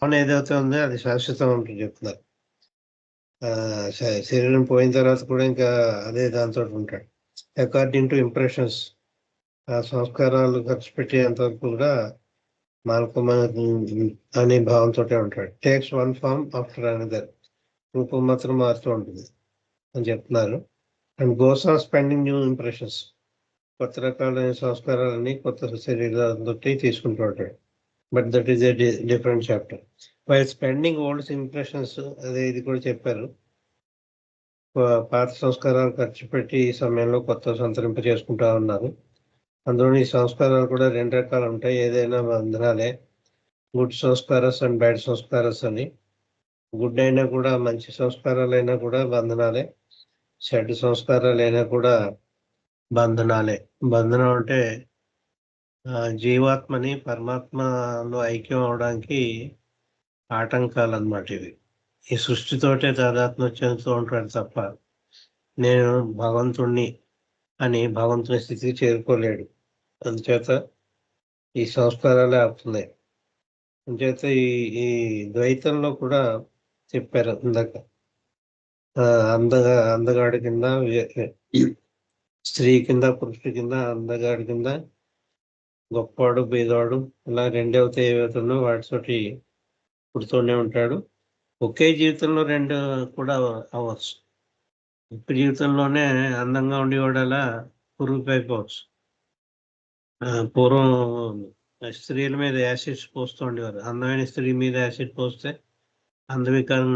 భావన ఏదైతే ఉందో అది శాశ్వతం ఉంటుంది చెప్తున్నారు. శరీరం పోయిన తర్వాత కూడా ఇంకా అదే దాంతో ఉంటాడు. అకార్డింగ్ టు ఇంప్రెషన్స్, ఆ సంస్కారాలు ఖర్చు పెట్టేంత వరకు కూడా మానవ అనే భావంతో ఉంటాడు. Takes one form after another, రూపం మాత్రం మారుతూ ఉంటుంది అని చెప్తున్నారు. And goes on spending new impressions, కొత్త రకాలైన సంస్కారాలని కొత్త శరీరాలతో తీసుకుంటూ ఉంటాడు. But that is a different chapter. While spending old impressions, అదే ఇది కూడా చెప్పారు. పాత సంస్కారాలు ఖర్చు పెట్టి ఈ సమయంలో కొత్త సంతరింప చేసుకుంటా ఉన్నారు. అందులోని సంస్కారాలు కూడా రెండు రకాలు ఉంటాయి. ఏదైనా బంధనాలే, గుడ్ సంస్కారస్ అండ్ బ్యాడ్ సంస్కారస్ అని. గుడ్ అయినా కూడా, మంచి సంస్కారాలైనా కూడా బంధనాలే, చెడు సంస్కారాలైనా కూడా బంధనాలే. బంధనం అంటే జీవాత్మని పరమాత్మలో ఐక్యం అవడానికి ఆటంకాలు అన్నమాట ఇవి. ఈ సృష్టితోటే తాదాత్మ్యం చెందుతూ ఉంటాడు తప్ప నేను భగవంతుణ్ణి అని భగవంతుని స్థితికి చేరుకోలేడు. అందుచేత ఈ సంస్కారాలే ఆపుతున్నాయి. అందుచేత ఈ ఈ ద్వైతంలో కూడా చెప్పారు ఇందాక, అందగాడి కింద, స్త్రీ కింద, పురుషుడి కింద, అందగాడి కింద, గొప్పవాడు బీదవాడు, ఇలా రెండవతే ఏవైతున్నో వాటితోటి పుడుతూనే ఉంటాడు. ఒకే జీవితంలో రెండు కూడా అవ్వచ్చు. ఒక్క జీవితంలోనే అందంగా ఉండేవాడు అలా పురుగుపోవచ్చు. పూర్వం స్త్రీల మీద యాసిడ్స్ పోస్తూ ఉండేవారు. అందమైన స్త్రీ మీద యాసిడ్ పోస్తే అందవికారం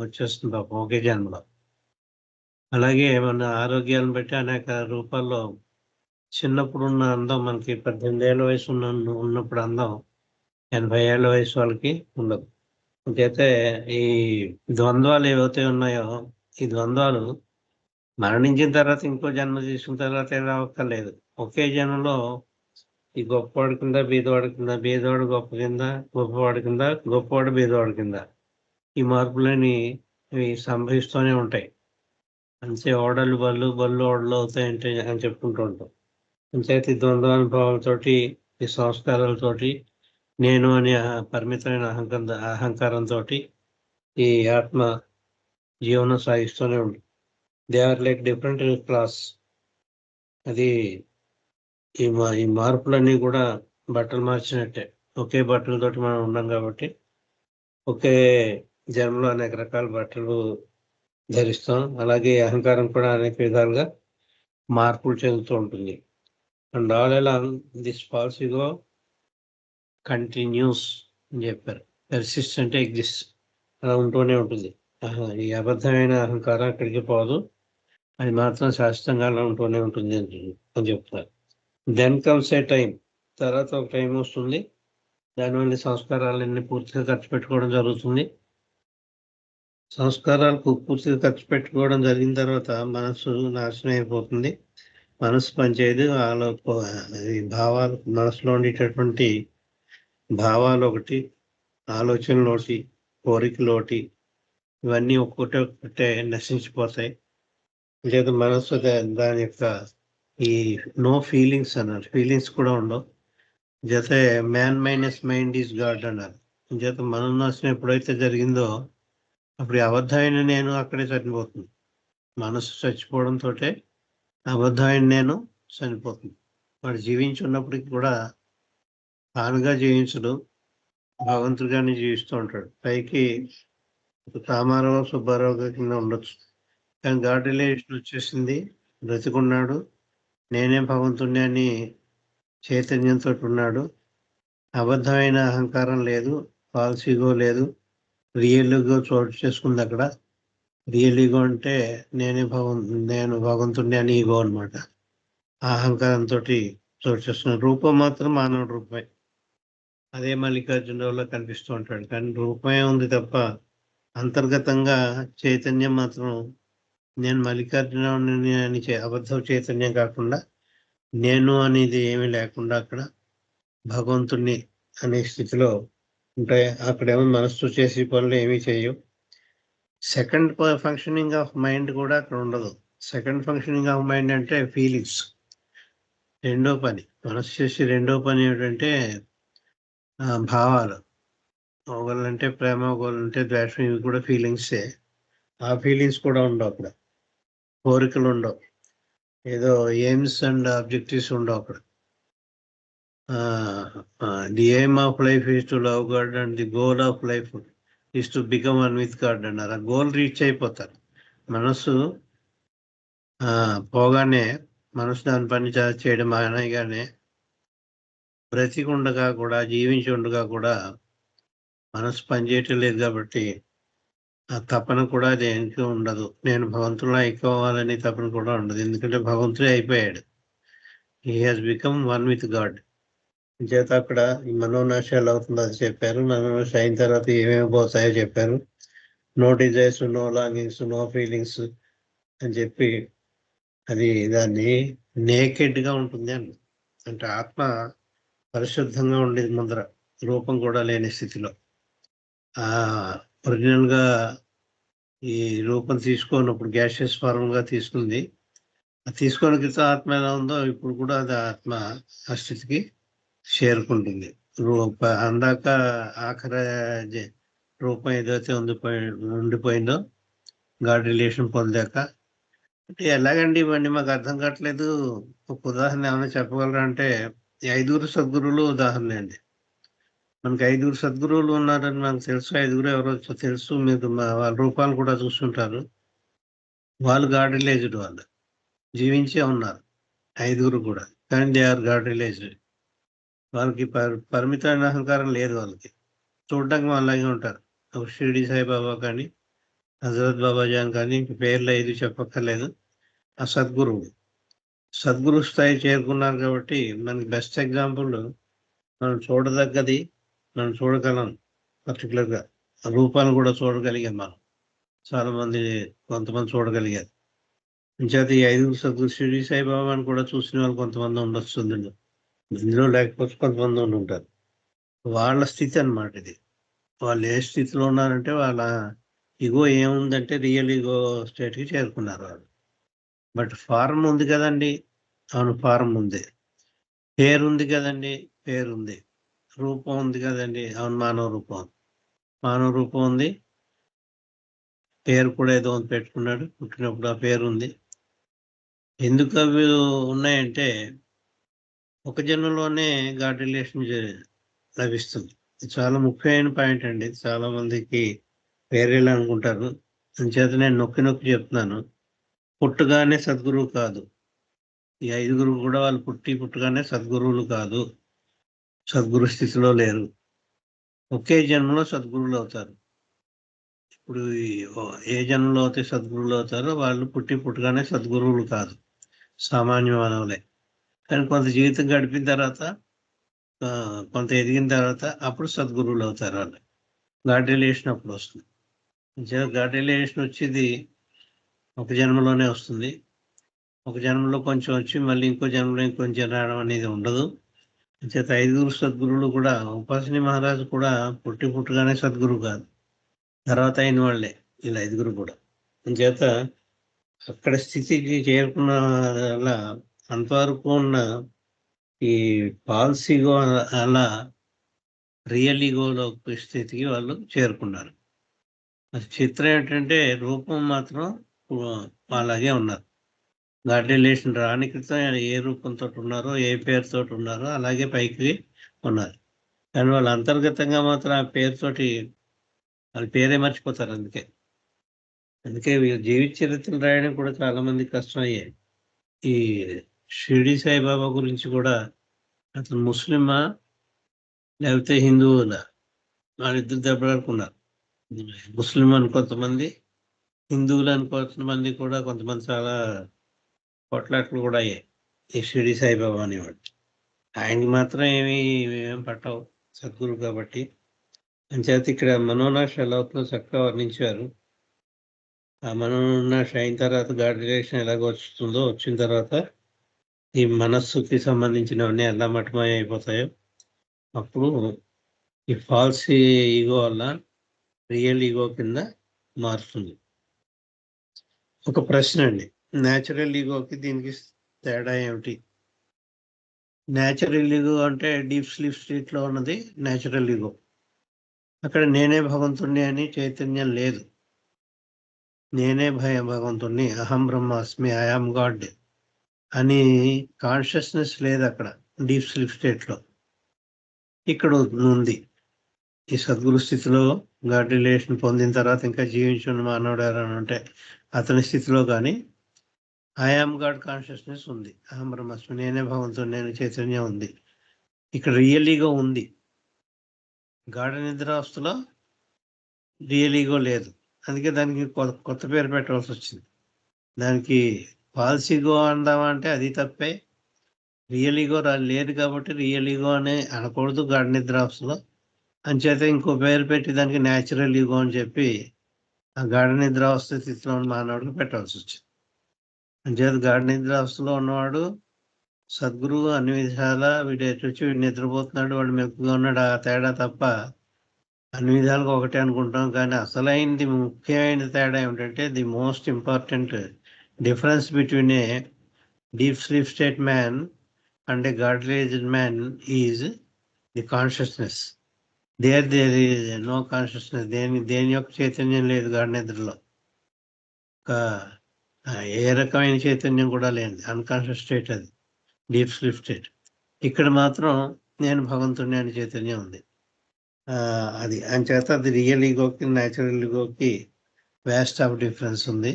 వచ్చేస్తుంది పాపం ఒకే జన్మలో. అలాగే మన ఆరోగ్యాలను బట్టి అనేక రూపాల్లో చిన్నప్పుడు ఉన్న అందం మనకి 18 ఏళ్ళ వయసు ఉన్నప్పుడు అందం 80 ఏళ్ళ వయసు వాళ్ళకి ఉండదు. అయితే ఈ ద్వంద్వాలు ఏవైతే ఉన్నాయో, ఈ ద్వంద్వాలు మరణించిన తర్వాత ఇంకో జన్మ తీసుకున్న తర్వాత రావక్కర్లేదు. ఒకే జన్మలో ఈ గొప్పవాడి కింద, బీదవాడి కింద, బీదవాడు గొప్ప కింద, గొప్పవాడి కింద, గొప్పవాడు బీదవాడి కింద, ఈ మార్పులని ఇవి సంభవిస్తూనే ఉంటాయి. అంతే ఓడలు బళ్ళు, బళ్ళు ఓడలు అవుతాయంటే అని చెప్పుకుంటూ ఉంటాం. అంచేత ఈ ద్వంద్వానుభవాలతోటి, ఈ సంస్కారాలతోటి, నేను అనే పరిమితమైన అహంకారంతో ఈ ఆత్మ జీవనం సాగిస్తూనే ఉంటుంది. They are like different class. అది ఈ మార్పులన్నీ కూడా బట్టలు మార్చినట్టే. ఒకే బట్టలతోటి మనం ఉన్నాం కాబట్టి ఒకే జన్మలో అనేక రకాల బట్టలు ధరిస్తాం. అలాగే అహంకారం కూడా అనేక విధాలుగా మార్పులు చెందుతూ ఉంటుంది. And all along this falls ego continuous అని చెప్పారు. పెర్సిస్టెంట్ ఎగ్జిస్ట్, అలా ఉంటూనే ఉంటుంది. ఈ అబద్ధమైన అహంకారం ఎక్కడికి పోదు, అది మాత్రం శాశ్వతంగా అలా ఉంటూనే ఉంటుంది అని చెప్తున్నారు. దెన్ కమ్స్ ఏ టైం, తర్వాత ఒక టైం వస్తుంది, దానివల్ల సంస్కారాలన్నీ పూర్తిగా ఖర్చు పెట్టుకోవడం జరుగుతుంది. సంస్కారాలకు పూర్తిగా ఖర్చు పెట్టుకోవడం జరిగిన తర్వాత మనసు నాశనం అయిపోతుంది. మనసు పనిచేయదు. భావాలు, మనసులో ఉండేటటువంటి భావాలు ఒకటి, ఆలోచనలు ఒకటి, కోరికలు ఒకటి, ఇవన్నీ ఒక్కొక్కటే నశించిపోతాయి. లేదా మనసు దాని యొక్క ఈ నో ఫీలింగ్స్ అన్నారు. ఫీలింగ్స్ కూడా ఉండవు. జత man minus mind is God అన్నారు. జత మనోనాశనం ఎప్పుడైతే జరిగిందో అప్పుడు అబద్ధమైన నేను అక్కడే చనిపోతుంది. మనసు చచ్చిపోవడంతో అబద్ధమైన నేను చనిపోతుంది. వాడు జీవించి ఉన్నప్పటికీ కూడా తానుగా జీవించడు, భగవంతుడిగానే జీవిస్తూ ఉంటాడు. పైకి రామారావు, సుబ్బారావు కింద ఉండొచ్చు, కానీ గాడ్ రిలేషన్ వచ్చేసింది, బ్రతికున్నాడు, నేనే భగవంతుడిని అని చైతన్యంతో ఉన్నాడు. అబద్ధమైన అహంకారం లేదు, ఫాల్స్ ఈగో లేదు, రియల్ ఈగో చోటు చేసుకుంది అక్కడ. రియల్ ఈగో అంటే నేను భగవంతుడిని అని ఈగో అనమాట. ఆ అహంకారంతో చోటు చేసుకున్న రూపం మాత్రం మానవుడి రూపమే. అదే మల్లికార్జునరావులో కనిపిస్తూ ఉంటాడు, కానీ రూపమే ఉంది తప్ప అంతర్గతంగా చైతన్యం మాత్రం నేను మల్లికార్జునరావుని అని అబద్ధ చైతన్యం కాకుండా, నేను అనేది ఏమీ లేకుండా అక్కడ భగవంతుణ్ణి అనే స్థితిలో ఉంటాయి. అక్కడేమో మనస్సు చేసే పనులు ఏమీ చేయవు. సెకండ్ ఫంక్షనింగ్ ఆఫ్ మైండ్ కూడా అక్కడ ఉండదు. సెకండ్ ఫంక్షనింగ్ ఆఫ్ మైండ్ అంటే ఫీలింగ్స్. రెండో పని, మనసు చేసే రెండో పని ఏమిటంటే భావాలు. ఒకళ్ళంటే ప్రేమ, ఒకళ్ళంటే ద్వేషం, ఇవి కూడా ఫీలింగ్సే. ఆ ఫీలింగ్స్ కూడా ఉండవు అక్కడ. కోరికలు ఉండవు. ఏదో ఎయిమ్స్ అండ్ ఆబ్జెక్టివ్స్ ఉండవు అక్కడ. The aim of life is to love God and the goal of life is to become one with God అన్నారు. ఆ గోల్ రీచ్ అయిపోతారు. మనసు పోగానే, మనసు దాని పని చేయడం మానేయగానే, బ్రతికి ఉండగా కూడా, జీవించి ఉండగా కూడా మనసు పనిచేయటం లేదు కాబట్టి ఆ తపన కూడా దేనికి ఉండదు. నేను భగవంతుడిలా అయిపోవాలని తపన కూడా ఉండదు. ఎందుకంటే భగవంతుడే అయిపోయాడు. He has become one with God. చేత అక్కడ ఈ మనోనాశ ఎలా అవుతుందో అది చెప్పారు. మనోనాశ అయిన తర్వాత ఏమేమి పోతాయో చెప్పారు. No desires, no longings, no feelings అని చెప్పి, అది దాన్ని నేకెడ్గా ఉంటుంది అని. అంటే ఆత్మ పరిశుద్ధంగా ఉండేది ముందర, రూపం కూడా లేని స్థితిలో. ఒరిజినల్గా ఈ రూపం తీసుకోనప్పుడు గ్యాషియస్ ఫార్మ్గా తీసుకుంది. తీసుకొని క్రితం ఆత్మ ఎలా ఉందో ఇప్పుడు కూడా అది ఆత్మ ఆ స్థితికి చేరుకుంటుంది. అందాక ఆఖరి రూపం ఏదైతే ఉండిపోయిందో గాడ్ రిలేషన్ పొందాక. అంటే ఎలాగండి ఇవన్నీ మాకు అర్థం కావట్లేదు. ఒక ఉదాహరణ ఏమైనా చెప్పగలరా అంటే, ఈ 5 సద్గురువులు ఉదాహరణ అండి. మనకి 5 సద్గురువులు ఉన్నారని మనకు తెలుసు. 5 ఎవరో తెలుసు. మీరు వాళ్ళ రూపాలు కూడా చూస్తుంటారు. వాళ్ళు గాడ్ రిలేజ్డ్, వాళ్ళు జీవించే ఉన్నారు 5 కూడా. కానీ దే ఆర్ గాడ్ రిలేజ్డ్. వాళ్ళకి పరిమితమైన అహంకారం లేదు. వాళ్ళకి చూడడానికి వాళ్ళలాగే ఉంటారు. ఒక షిరిడి సాయిబాబా కానీ, హజరత్ బాబాజాన్ కానీ, ఇంక పేర్లు 5 చెప్పక్కర్లేదు. ఆ సద్గురు స్థాయి చేరుకున్నారు కాబట్టి మనకి బెస్ట్ ఎగ్జాంపుల్. మనం చూడదగ్గది మనం చూడగలం. పర్టికులర్గా రూపాలను కూడా చూడగలిగాం మనం. చాలామంది, కొంతమంది చూడగలిగారు. అంచేత ఈ 5 సద్గురు షిరిడి సాయిబాబాని కూడా చూసిన వాళ్ళు కొంతమంది ఉండొచ్చు. ఇందులో లేకపోతే కొంతమంది ఉంటారు. వాళ్ళ స్థితి అన్నమాట ఇది. వాళ్ళు ఏ స్థితిలో ఉన్నారంటే, వాళ్ళ ఇగో ఏముందంటే రియల్ ఇగో స్టేట్కి చేరుకున్నారు వాళ్ళు. బట్ ఫారం ఉంది కదండి. అవును, ఫారం ఉంది. పేరు ఉంది కదండి. పేరుంది. రూపం ఉంది కదండి. అవును, మానవ రూపం ఉంది. పేరు కూడా ఏదో పెట్టుకున్నాడు. పుట్టినప్పుడు ఆ పేరు ఉంది. ఎందుకు అవి ఉన్నాయంటే, ఒక జన్మలోనే గాడ్ రిలేషన్ లభిస్తుంది. ఇది చాలా ముఖ్యమైన పాయింట్ అండి. చాలా మందికి వేరేలా అనుకుంటారు. అంచేత నేను నొక్కి నొక్కి చెప్తున్నాను. పుట్టగానే సద్గురువు కాదు. ఈ 5 కూడా వాళ్ళు పుట్టగానే సద్గురువులు కాదు. సద్గురు స్థితిలో లేరు. ఒకే జన్మలో సద్గురువులు అవుతారు. ఇప్పుడు ఏ జన్మలో అయితే సద్గురువులు అవుతారో వాళ్ళు పుట్టగానే సద్గురువులు కాదు, సామాన్య మానవులే. కానీ కొంత జీవితం గడిపిన తర్వాత, కొంత ఎదిగిన తర్వాత అప్పుడు సద్గురువులు అవుతారు వాళ్ళు. గాడ్ రిలేషన్ అప్పుడు వస్తుంది. గాడ్ రిలేషన్ వచ్చేది ఒక జన్మలోనే వస్తుంది. ఒక జన్మలో కొంచెం వచ్చి మళ్ళీ ఇంకో జన్మలో ఇంకొంచెం రావడం అనేది ఉండదు. అంచేత 5 సద్గురువులు కూడా, ఉపాసిని మహారాజు కూడా పుట్టగానే సద్గురువు కాదు, తర్వాత అయిన వాళ్ళే వీళ్ళు 5 కూడా. అంచేత అక్కడ స్థితికి చేరుకున్న వల్ల అంతవరకు ఉన్న ఈ ఫాల్స్ ఈగో అలా రియల్ ఈగోలో స్థితికి వాళ్ళు చేరుకున్నారు. అది చిత్రం ఏంటంటే, రూపం మాత్రం అలాగే ఉన్నారు. గాడ్ రిలేషన్ రాని క్రితం ఏ రూపంతో ఉన్నారో, ఏ పేరుతో ఉన్నారో అలాగే పైకి ఉన్నారు. కానీ వాళ్ళు అంతర్గతంగా మాత్రం ఆ పేరుతోటి వాళ్ళ పేరే మర్చిపోతారు. అందుకే వీళ్ళు జీవిత చరిత్రలు రాయడం కూడా చాలా మందికి కష్టం అయ్యాయి. ఈ షిరిడి సాయిబాబా గురించి కూడా, అతను ముస్లిమా లేకపోతే హిందువులా, వాళ్ళిద్దరు దెబ్బలాడుకున్నారు. ముస్లిం అని కొంతమంది, హిందువులు అని కొంతమంది కూడా, కొంతమంది చాలా కొట్లాట్లు కూడా అయ్యాయి ఈ షిరిడి సాయిబాబా అనేవాడు. ఆయనకి మాత్రం ఏం పట్టవు, సద్గురు కాబట్టి. అంచేత ఇక్కడ మనోనాశ ఎలా అవుతుందో చక్కగా వర్ణించారు. ఆ మనోనాశ అయిన తర్వాత గాడ్ రిలేషన్ ఎలాగ వచ్చిన తర్వాత ఈ మనస్సుకి సంబంధించినవన్నీ ఎలా మఠమయ అయిపోతాయో, అప్పుడు ఈ ఫాల్స్ ఈగో వల్ల రియల్ ఈగో కింద మారుతుంది. ఒక ప్రశ్న అండి, న్యాచురల్ ఈగోకి దీనికి తేడా ఏమిటి? న్యాచురల్ ఈగో అంటే డీప్ స్లీప్ స్టేట్లో ఉన్నది న్యాచురల్ ఈగో. అక్కడ నేనే భగవంతుణ్ణి అని చైతన్యం లేదు. నేనే భగవంతుణ్ణి, అహం బ్రహ్మాస్మి, ఐఆమ్ గాడ్ అని కాన్షియస్నెస్ లేదు అక్కడ డీప్ స్లీప్ స్టేట్లో. ఇక్కడ ఉంది. ఈ సద్గురు స్థితిలో గాడ్ రిలేషన్ పొందిన తర్వాత ఇంకా జీవించున్న మానవుడు ఎవరైనా ఉంటే అతని స్థితిలో కానీ ఐఆమ్ గాడ్ కాన్షియస్నెస్ ఉంది. అహం బ్రహ్మాస్మి, నేనే భగవంతుడు, నేను చైతన్యం ఉంది. ఇక్కడ రియల్ ఈగో ఉంది. గాఢ నిద్రావస్థలో రియల్ ఈగో లేదు. అందుకే దానికి కొత్త పేరు పెట్టవలసి వచ్చింది. దానికి ఫాల్స్ ఈగో అందామంటే అది తప్పే. రియల్ ఈగో లేదు కాబట్టి రియల్ ఈగో అని అనకూడదు గాఢ నిద్రావస్థలో. అంచేత ఇంకో పేరు పెట్టి దానికి న్యాచురల్ ఈగో అని చెప్పి ఆ గాఢ నిద్రావస్థ స్థితిలో ఉన్న మానవుడికి పెట్టాల్సి వచ్చింది. అంచేత గాఢ నిద్రావస్థలో ఉన్నవాడు సద్గురువు అన్ని విధాల వీడు వచ్చి వీడు నిద్రపోతున్నాడు, వాడు మెక్కుగా ఉన్నాడు, ఆ తేడా తప్ప అన్ని విధాలుగా ఒకటే అనుకుంటాం. కానీ అసలైనది ముఖ్యమైన తేడా ఏమిటంటే the most important difference between a deep sleep state man and a God realised man is the consciousness. There is no consciousness. దేని యొక్క చైతన్యం లేదు గాఢ నిద్రలో. ఏ రకమైన చైతన్యం కూడా లేదు. అన్కాన్షియస్ స్టేట్ అది, డీప్ స్లీప్ స్టేట్. ఇక్కడ మాత్రం నేను భగవంతుడిని అనే చైతన్యం ఉంది. అది అంచేత అది రియల్ ఈగోకి న్యాచురల్ ఈగోకి వ్యాస్ట్ ఆఫ్ డిఫరెన్స్ ఉంది.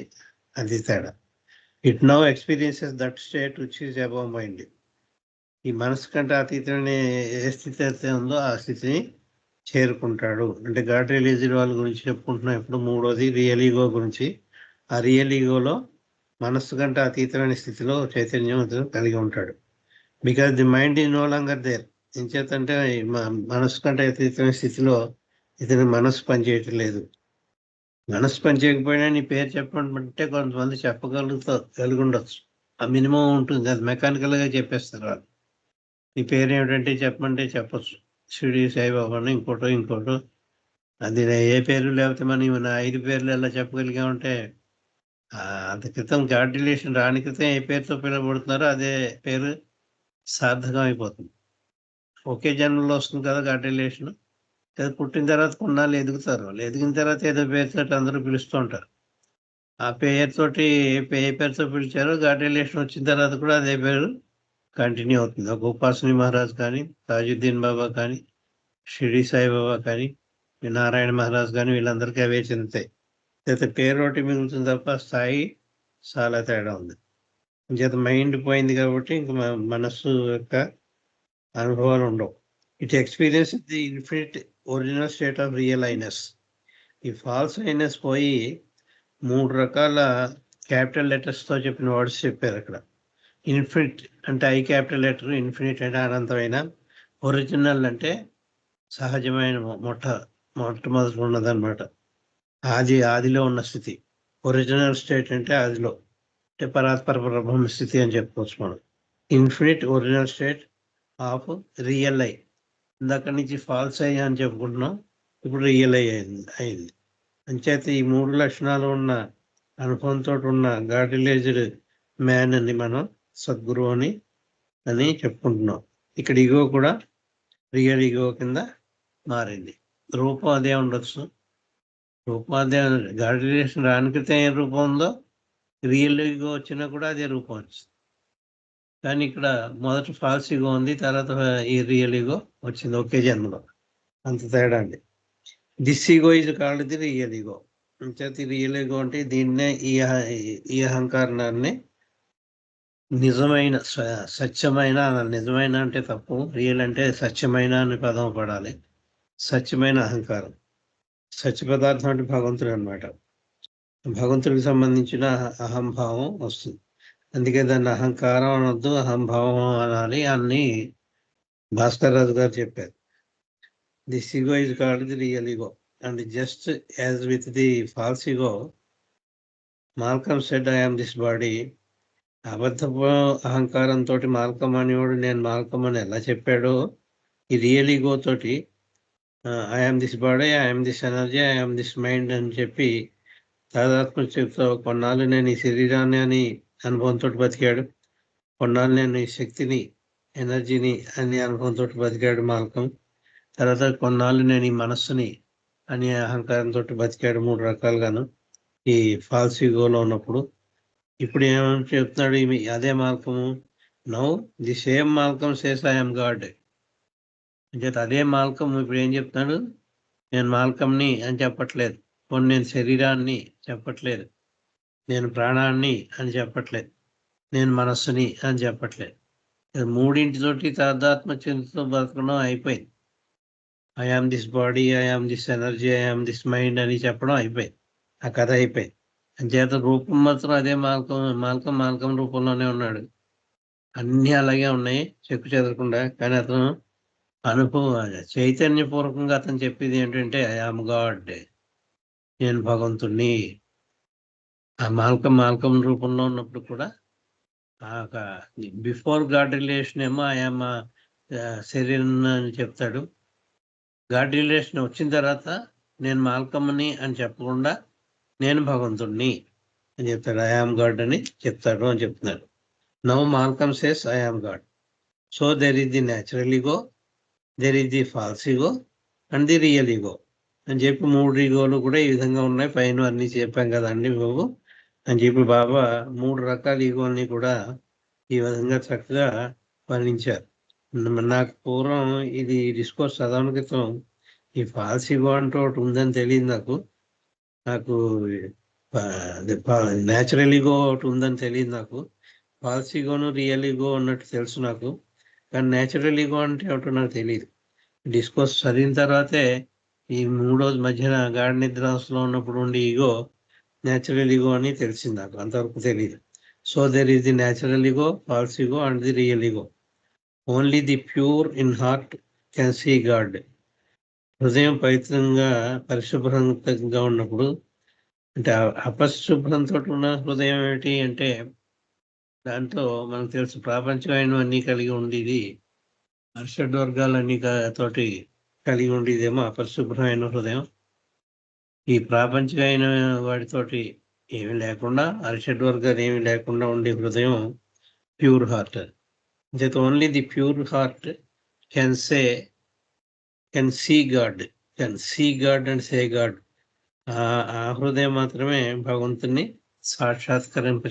అది తేడా. It now experiences that state which is above mind. ఈ మనసు కంటే అతీతమైన ఏ స్థితి అయితే ఉందో ఆ స్థితిని చేరుకుంటాడు. అంటే గాడ్ రిలీజ్డ్ వాళ్ళ గురించి చెప్పుకుంటున్నాం. ఇప్పుడు మూడోది రియల్ ఈగో గురించి. ఆ రియల్ ఈగోలో మనస్సు కంటే అతీతమైన స్థితిలో చైతన్యం కలిగి ఉంటాడు. Because the mind is no longer there. ఏం చేతంటే మనస్సు కంటే అతీతమైన స్థితిలో ఇతని మనస్సు పనిచేయటం లేదు. మనస్సు పనిచేయకపోయినా నీ పేరు చెప్పమంటే కొంతమంది కలిగి ఉండొచ్చు. ఆ మినిమం ఉంటుంది. అది మెకానికల్గా చెప్పేస్తారు వాళ్ళు. నీ పేరు ఏమిటంటే చెప్పమంటే చెప్పచ్చు. షిరిడి సాయిబాబాను ఇంకోటో. అది ఏ పేరు లేకపోతే మనం 5 పేర్లు ఎలా చెప్పగలిగామంటే అంత క్రితం గాడ్ రిలేషన్ రాని క్రితం ఏ పేరుతో పిలువబడుతున్నారో అదే పేరు సార్థకం అయిపోతుంది. ఒకే జన్మలో వస్తుంది కదా గాడ్ రిలేషన్. పుట్టిన తర్వాత కొన్నాళ్ళు ఎదుగుతారు. వాళ్ళు ఎదిగిన తర్వాత ఏదో పేరుతో అందరూ పిలుస్తూ ఉంటారు. ఆ పేరుతోటి ఏ పేరుతో పిలిచారో గాడ్ రిలేషన్ వచ్చిన తర్వాత కూడా అదే పేరు కంటిన్యూ అవుతుంది. ఒక ఉపాసని మహారాజ్ కానీ, తాజుద్దీన్ బాబా కానీ, షిరిడి సాయిబాబా కానీ, నారాయణ మహారాజ్ కానీ వీళ్ళందరికీ అవే చెందుతాయి. అయితే పేరు ఒకటి మిగులుతుంది తప్ప స్థాయి చాలా తేడా ఉంది. ఇంకేత మైండ్ పోయింది కాబట్టి ఇంక మనస్సు యొక్క అనుభవాలు ఉండవు. It experience the infinite original state of real I-ness. ఈ ఫాల్స్ ఐనెస్ పోయి 3 రకాల క్యాపిటల్ లెటర్స్తో చెప్పిన వర్డ్స్ చెప్పారు అక్కడ. ఇన్ఫినిట్ అంటే ఐ క్యాపిటల్ లెటర్, ఇన్ఫినిట్ అంటే అనంతమైన, ఒరిజినల్ అంటే సహజమైన మొట్టమొదటి ఉన్నదన్నమాట. ఆదిలో ఉన్న స్థితి. ఒరిజినల్ స్టేట్ అంటే ఆదిలో, అంటే పరాత్పర బ్రహ్మ స్థితి అని చెప్పుకోవచ్చు మనం. Infinite original state of real I. ఇందాక నుంచి ఫాల్స్ ఐ అని చెప్పుకుంటున్నాం, ఇప్పుడు రియల్ ఐ అయింది. అంచేత ఈ 3 లక్షణాలు ఉన్న అనుభవంతో ఉన్న గాడ్ రిలేజ్డ్ మ్యాన్ అని మనం సద్గురు అని చెప్పుకుంటున్నాం. ఇక్కడ ఈగో కూడా రియల్ ఈగో కింద మారింది. రూపం అదే ఉండొచ్చు. రూపం అదే, గాడ్ రిలేషన్ రాని క్రితం ఏ రూపం ఉందో రియల్ ఈగో వచ్చినా కూడా అదే రూపం వచ్చింది. కానీ ఇక్కడ మొదట ఫాల్స్ ఈగో ఉంది, తర్వాత ఈ రియల్ ఈగో వచ్చింది ఒకే జన్మలో. అంత తేడా అండి. This ego is called the real ego. అంచేత రియల్ ఈగో అంటే దీన్నే ఈ అహంకారాన్ని నిజమైన సత్యమైన, నిజమైన అంటే తప్పు, రియల్ అంటే సత్యమైన అని పదం పడాలి. సత్యమైన అహంకారం, సత్య పదార్థం అంటే భగవంతుడు అనమాట. భగవంతుడికి సంబంధించిన అహంభావం వస్తుంది. అందుకే దాన్ని అహంకారం అనొద్దు, అహంభావం అనాలి అని భాస్కర్ రాజు గారు చెప్పారు. This ego is called the real ego. And just as with the false ego, Malcolm said I am this body. అబద్ధపు అహంకారంతో మాల్కమ్ అనేవాడు నేను మాల్కమ్ అని ఎలా చెప్పాడో, ఈ రియల్ ఈగో తోటి I am this body, I am this energy, I am this mind అని చెప్పి తాదాత్మ్య చెప్తా కొన్నాళ్ళు నేను ఈ శరీరాన్ని అని అనుభవంతో బతికాడు. కొన్నాళ్ళు నేను ఈ శక్తిని, ఎనర్జీని అని అనుభవంతో బతికాడు మాల్కమ్. తర్వాత కొన్నాళ్ళు నేను ఈ మనస్సుని అనే అహంకారంతో బతికాడు 3 రకాలుగాను ఈ ఫాల్స్ ఈగోలో ఉన్నప్పుడు. ఇప్పుడు ఏమని చెప్తున్నాడు అదే Malcolm, now the same Malcolm says I am God. అంటే అదే మాల్కం ఇప్పుడు ఏం చెప్తున్నాడు, నేను మాల్కంని అని చెప్పట్లేదు, పోనీ నేను శరీరాన్ని చెప్పట్లేదు, నేను ప్రాణాన్ని అని చెప్పట్లేదు, నేను మనస్సుని అని చెప్పట్లేదు. మూడింటితోటి తాదాత్మ చెందుతూ బతకడం అయిపోయింది. I am this body, I am this energy, I am this mind అని చెప్పడం అయిపోయింది. ఆ కథ అయిపోయింది. అంచేత రూపం మాత్రం అదే మాల్కం రూపంలోనే ఉన్నాడు. అన్నీ అలాగే ఉన్నాయి చెక్కు చెదరకుండా. కానీ అతను చైతన్యపూర్వకంగా అతను చెప్పేది ఏంటంటే ఐ ఆమ్ గాడ్, నేను భగవంతుణ్ణి. ఆ మాల్కం రూపంలో ఉన్నప్పుడు కూడా బిఫోర్ గాడ్ రిలేషన్ ఏమో ఐఎమ్ శరీరం అని చెప్తాడు. గాడ్ రిలేషన్ వచ్చిన తర్వాత నేను మాల్కమ్ని అని చెప్పకుండా నేను భగవంతుణ్ణి అని చెప్తాడు. ఐఆమ్ గాడ్ అని చెప్తాడు అని చెప్తున్నాడు. Now Malcolm says I am God. So there is the natural ego, there is the false ego and the real ego అని చెప్పి 3 ఈగోలు కూడా ఈ విధంగా ఉన్నాయి. పైన అన్ని చెప్పాం కదండి బాబు అని చెప్పి బాబా 3 రకాల ఈగోల్ని కూడా ఈ విధంగా చక్కగా వర్ణించారు. నాకు పూర్వం ఇది డిస్కోర్స్ చదవని క్రితం ఈ ఫాల్స్ ఈగో అంటూ ఒకటి ఉందని తెలియదు నాకు న్యాచురల్ ఈగో ఒకటి ఉందని తెలియదు నాకు. ఫాల్స్ ఈగోను రియల్ ఈగో అన్నట్టు తెలుసు నాకు, కానీ న్యాచురల్ ఈగో అంటే ఏమిటో నాకు తెలియదు. డిస్కోర్స్ చదివిన తర్వాతే ఈ 3 మధ్యన గాఢ నిద్రావస్థలో ఉన్నప్పుడు ఉండే ఈగో న్యాచురల్ ఈగో అని తెలిసింది నాకు, అంతవరకు తెలియదు. So there is the natural ego, false ego and the real ego. Only the pure in heart can see God. హృదయం పవిత్రంగా పరిశుభ్రంగా ఉన్నప్పుడు, అంటే అపరిశుభ్రంతో ఉన్న హృదయం ఏమిటి అంటే దాంట్లో మనకు తెలుసు ప్రాపంచమైనవన్నీ కలిగి ఉండేది, అర్షడ్వర్గాలన్నీ తోటి కలిగి ఉండేదేమో అపరిశుభ్రమైన హృదయం. ఈ ప్రాపంచికమైన వాటితోటి ఏమి లేకుండా, అరిషడ్వర్గాలు ఏమి లేకుండా ఉండే హృదయం pure heart. That only the pure heart can see God and say God. ఆ హృదయం మాత్రమే భగవంతుని సాక్షాత్కరింప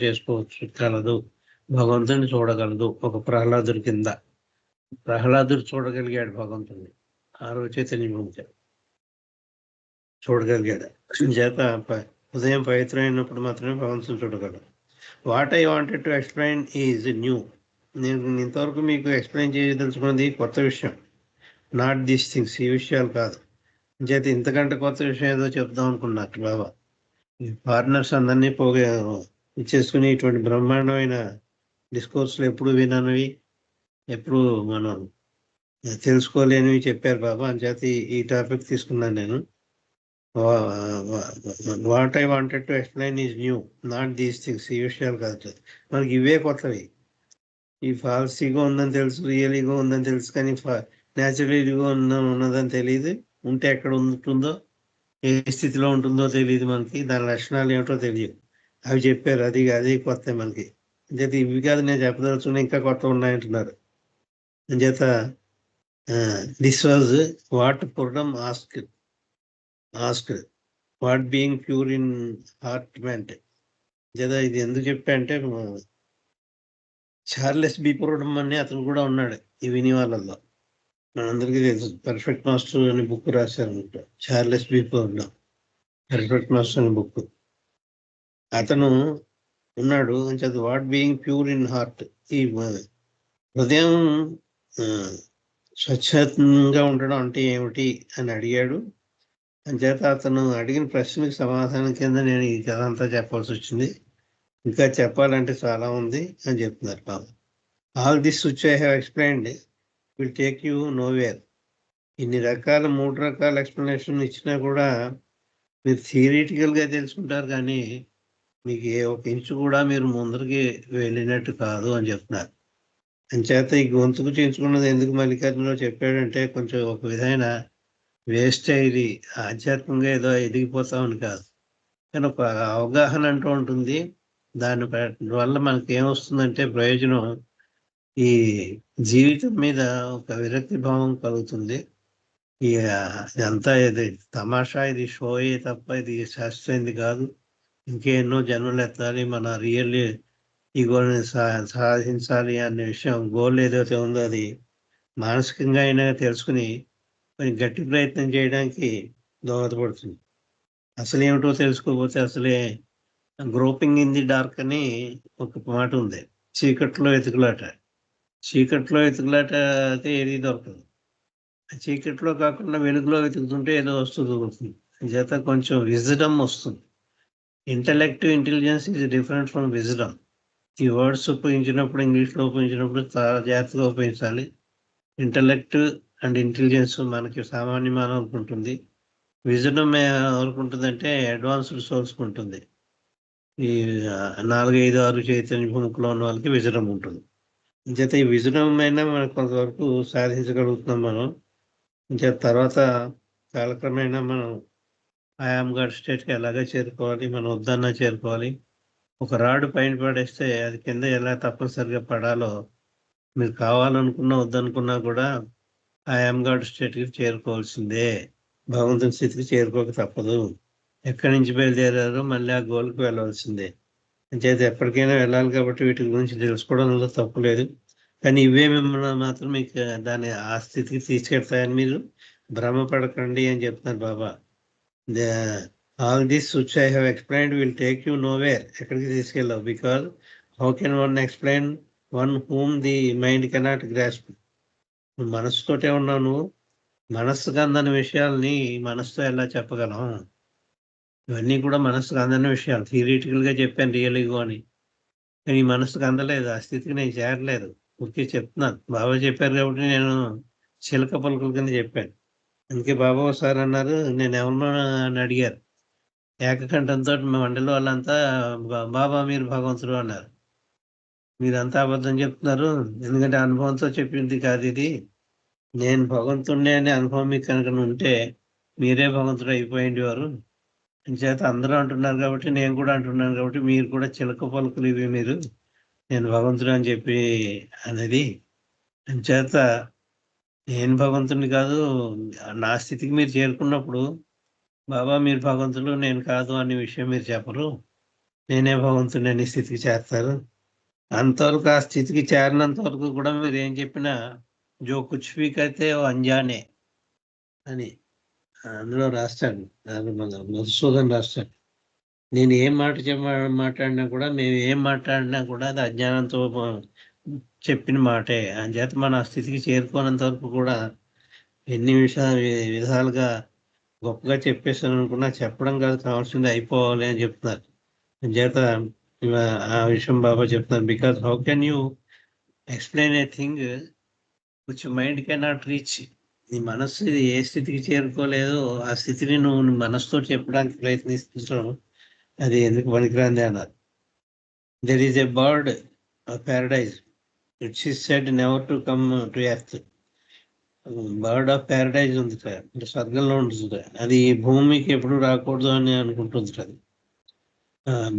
కలదు, భగవంతుని చూడగలదు. ఒక ప్రహ్లాదుడి కింద ప్రహ్లాదుడు చూడగలిగాడు భగవంతుని, ఆ రోజు చైతన్యం చూడగలిగాడు. చేత హృదయం పవిత్రమైనప్పుడు మాత్రమే భగవంతుని చూడగలడు. What I wanted to explain is new. నేను ఇంతవరకు మీకు ఎక్స్ప్లెయిన్ చేయదలుచుకున్నది కొత్త విషయం, నాట్ దీస్ థింగ్స్, ఈ విషయాలు కాదు. చేత ఇంతకంటే కొత్త విషయం ఏదో చెప్దాం అనుకున్నట్టు బాబా. పార్ట్నర్స్ అందరినీ ఇచ్చేసుకుని ఇటువంటి బ్రహ్మాండమైన డిస్కోర్స్లు ఎప్పుడు విననివి, ఎప్పుడు మనం తెలుసుకోలేనివి చెప్పారు బాబా. అంచేత ఈ టాపిక్ తీసుకున్నాను నేను. What I wanted to explain is new, not these things, ఈ విషయాలు కాదు. మనకి ఇవే కొత్తవి. ఈ ఫాల్స్ ఈగో ఉందని తెలుసు, రియల్ ఈగో ఉందని తెలుసు, కానీ న్యాచురల్ ఈగో ఉన్నదని తెలియదు. ఉంటే ఎక్కడ ఉంటుందో, ఏ స్థితిలో ఉంటుందో తెలియదు మనకి, దాని లక్షణాలు ఏమిటో తెలియదు. అవి చెప్పారు, అది కొత్త మనకి. అంచేత ఇవి కాదు నేను చెప్పదలుచుకున్నా, ఇంకా కొత్త ఉన్నాయంటున్నారు. అంచేత this was what Purdom asked what being pure in heart meant. లేదా ఇది ఎందుకు చెప్పా అంటే చార్లెస్ బి పుర్ణం అని అతను కూడా ఉన్నాడు ఈ విని వాళ్ళల్లో, మనందరికీ తెలుసు. పర్ఫెక్ట్ మాస్టర్ అని బుక్ రాశారనమాట, Charles B Purdom, perfect master అని బుక్. అతను ఉన్నాడు అని చదువు. What being pure in heart, ఈ హృదయం స్వచ్ఛంగా ఉండడం అంటే ఏమిటి అని అడిగాడు. అంచేత అతను అడిగిన ప్రశ్నకు సమాధానం కింద నేను ఈ కథ అంతా చెప్పాల్సి వచ్చింది. ఇంకా చెప్పాలంటే చాలా ఉంది అని చెప్తున్నారు బాబు. All this which I have explained will take you nowhere. ఇన్ని రకాల 3 రకాల ఎక్స్ప్లెనేషన్ ఇచ్చినా కూడా మీరు థియరిటికల్గా తెలుసుకుంటారు, కానీ మీకు ఏ ఒక ఇంచు కూడా మీరు ముందరికి వెళ్ళినట్టు కాదు అని చెప్తున్నారు. అంచేత ఈ గొంతుకు చేయించుకున్నది ఎందుకు మల్లికార్జునరావు చెప్పాడంటే కొంచెం ఒక విధమైన వేస్ట్ ఇది, ఆధ్యాత్మికంగా ఏదో ఎదిగిపోతామని కాదు, కానీ ఒక అవగాహన అంటూ ఉంటుంది. దాని వల్ల మనకి ఏమొస్తుందంటే ప్రయోజనం, ఈ జీవితం మీద ఒక విరక్తి భావం కలుగుతుంది. ఇదంతా ఇది తమాషా, ఇది షోయే తప్ప ఇది శాస్త్రైంది కాదు. ఇంకెన్నో జన్మలు ఎత్తాలి, మన రియల్ ఈ గోల్ని సాధించాలి అనే విషయం, గోల్ ఏదైతే ఉందో అది మానసికంగా అయినా తెలుసుకుని కొంచెం గట్టి ప్రయత్నం చేయడానికి దోహదపడుతుంది. అసలు ఏమిటో తెలుసుకోకపోతే అసలే గ్రోపింగ్ ఇన్ ది డార్క్ అని ఒక మాట ఉంది. చీకట్లో వెతుకులాట. చీకట్లో వెతుకులాట అయితే ఏది దొరకదు. చీకట్లో కాకుండా వెలుగులో వెతుకుతుంటే ఏదో వస్తువు దొరుకుతుంది. చేత కొంచెం విజడమ్ వస్తుంది. Intellect, intelligence is different from wisdom. ఈ వర్డ్స్ ఉపయోగించినప్పుడు, ఇంగ్లీష్లో ఉపయోగించినప్పుడు చాలా జాగ్రత్తగా ఉపయోగించాలి. ఇంటలెక్ట్ అండ్ ఇంటెలిజెన్స్ మనకి సామాన్య మానవులకు ఉంటుంది. విజడమ్ ఎవరికి ఉంటుందంటే అడ్వాన్స్డ్ సోల్స్కి ఉంటుంది. ఈ 4, 5, 6 చైతన్య భూమికలో ఉన్న వాళ్ళకి విజడమ్ ఉంటుంది. చేత ఈ విజడమ్ అయినా మనకు కొంతవరకు సాధించగలుగుతున్నాం మనం. చేత తర్వాత కాలక్రమేణా మనం ఐయామ్ గాడ్ స్టేట్కి ఎలాగ చేరుకోవాలి, మనం వద్దన్నా చేరుకోవాలి. ఒక రాడు పైన పడేస్తే అది కింద ఎలా తప్పనిసరిగా పడాలో, మీరు కావాలనుకున్నా వద్దనుకున్నా కూడా ఐయామ్ గాడ్ స్టేట్కి చేరుకోవాల్సిందే. భగవంతుని స్థితికి చేరుకోక తప్పదు. ఎక్కడి నుంచి బయలుదేరారో మళ్ళీ ఆ గోల్కి వెళ్ళవలసిందే. అంచేత ఎప్పటికైనా వెళ్ళాలి కాబట్టి వీటి గురించి తెలుసుకోవడంలో తప్పు లేదు. కానీ ఇవే మిమ్మల్ని మాత్రం మీకు ఆ స్థితికి తీసుకెళ్తాయని మీరు భ్రమపడకండి అని చెప్తున్నారు Baba. All this which I have explained will take you nowhere. ఎక్కడికి తీసుకెళ్ళావు? Because how can one explain one whom the mind cannot grasp. నువ్వు మనస్సుతోటే ఉన్నావు. నువ్వు మనస్సుకు అందని విషయాల్ని మనస్సుతో ఎలా చెప్పగలం? ఇవన్నీ కూడా మనస్సుకు అందని విషయాలు. థియరిటికల్గా చెప్పాను రియల్ ఈగో అని, కానీ ఈ మనస్సుకు అందలేదు. ఆ స్థితికి నేను చేరలేదు. ఊరికే చెప్తున్నాను. బాబా చెప్పారు కాబట్టి నేను చిలక పలుకుల కింద చెప్పాను. అందుకే బాబా ఒకసారి అన్నారు, నేను ఎవరినో అని అడిగారు. ఏకకంఠంతో మా మండలి వాళ్ళంతా బాబా మీరు భగవంతుడు అన్నారు. మీరంతా అబద్ధం చెప్తున్నారు, ఎందుకంటే అనుభవంతో చెప్పింది కాదు ఇది. నేను భగవంతుడిని అనే అనుభవం మీకు కనుక ఉంటే మీరే భగవంతుడు అయిపోయిండేవారు. చేత అందరూ అంటున్నారు కాబట్టి నేను కూడా అంటున్నాను కాబట్టి మీరు కూడా చిలక పలుకులు ఇవి మీరు, నేను భగవంతుడు అని చెప్పి అనేది. చేత నేను భగవంతుడిని కాదు. నా స్థితికి మీరు చేరుకున్నప్పుడు బాబా మీరు భగవంతుడు నేను కాదు అనే విషయం మీరు చెప్పరు. నేనే భగవంతుడిని అనే స్థితికి చేస్తారు. అంతవరకు ఆ స్థితికి చేరినంత వరకు కూడా మీరు ఏం చెప్పినా జో కుచ్ భీ కర్తే ఓ అంజానే అని అందులో రాస్తాడు. మధుసూదన్ రాస్తాడు. నేను ఏం మాట్లాడినా కూడా, మేము ఏం మాట్లాడినా కూడా అది అజ్ఞానంతో చెప్పిన మాటే. అంచేత మన ఆ స్థితికి చేరుకోనంత వరకు కూడా ఎన్ని విధాలుగా గొప్పగా చెప్పేస్తాను అనుకున్నా చెప్పడం కాదు, కావాల్సింది అయిపోవాలి అని చెప్తున్నారు. అంచేత ఆ విషయం బాబా చెప్తున్నారు. Because how can you explain a thing which mind cannot reach. నీ మనస్సు ఏ స్థితికి చేరుకోలేదో ఆ స్థితిని నువ్వు మనసుతో చెప్పడానికి ప్రయత్నిస్తుంటావు, అది ఎందుకు పనికిరాంది అన్నారు. There is a bird of Paradise which is said never to come to earth. Bird of Paradise ఉంది అంటే స్వర్గంలో ఉంటుంది. అది భూమికి ఎప్పుడు రాకూడదు అని అనుకుంటుంది. అది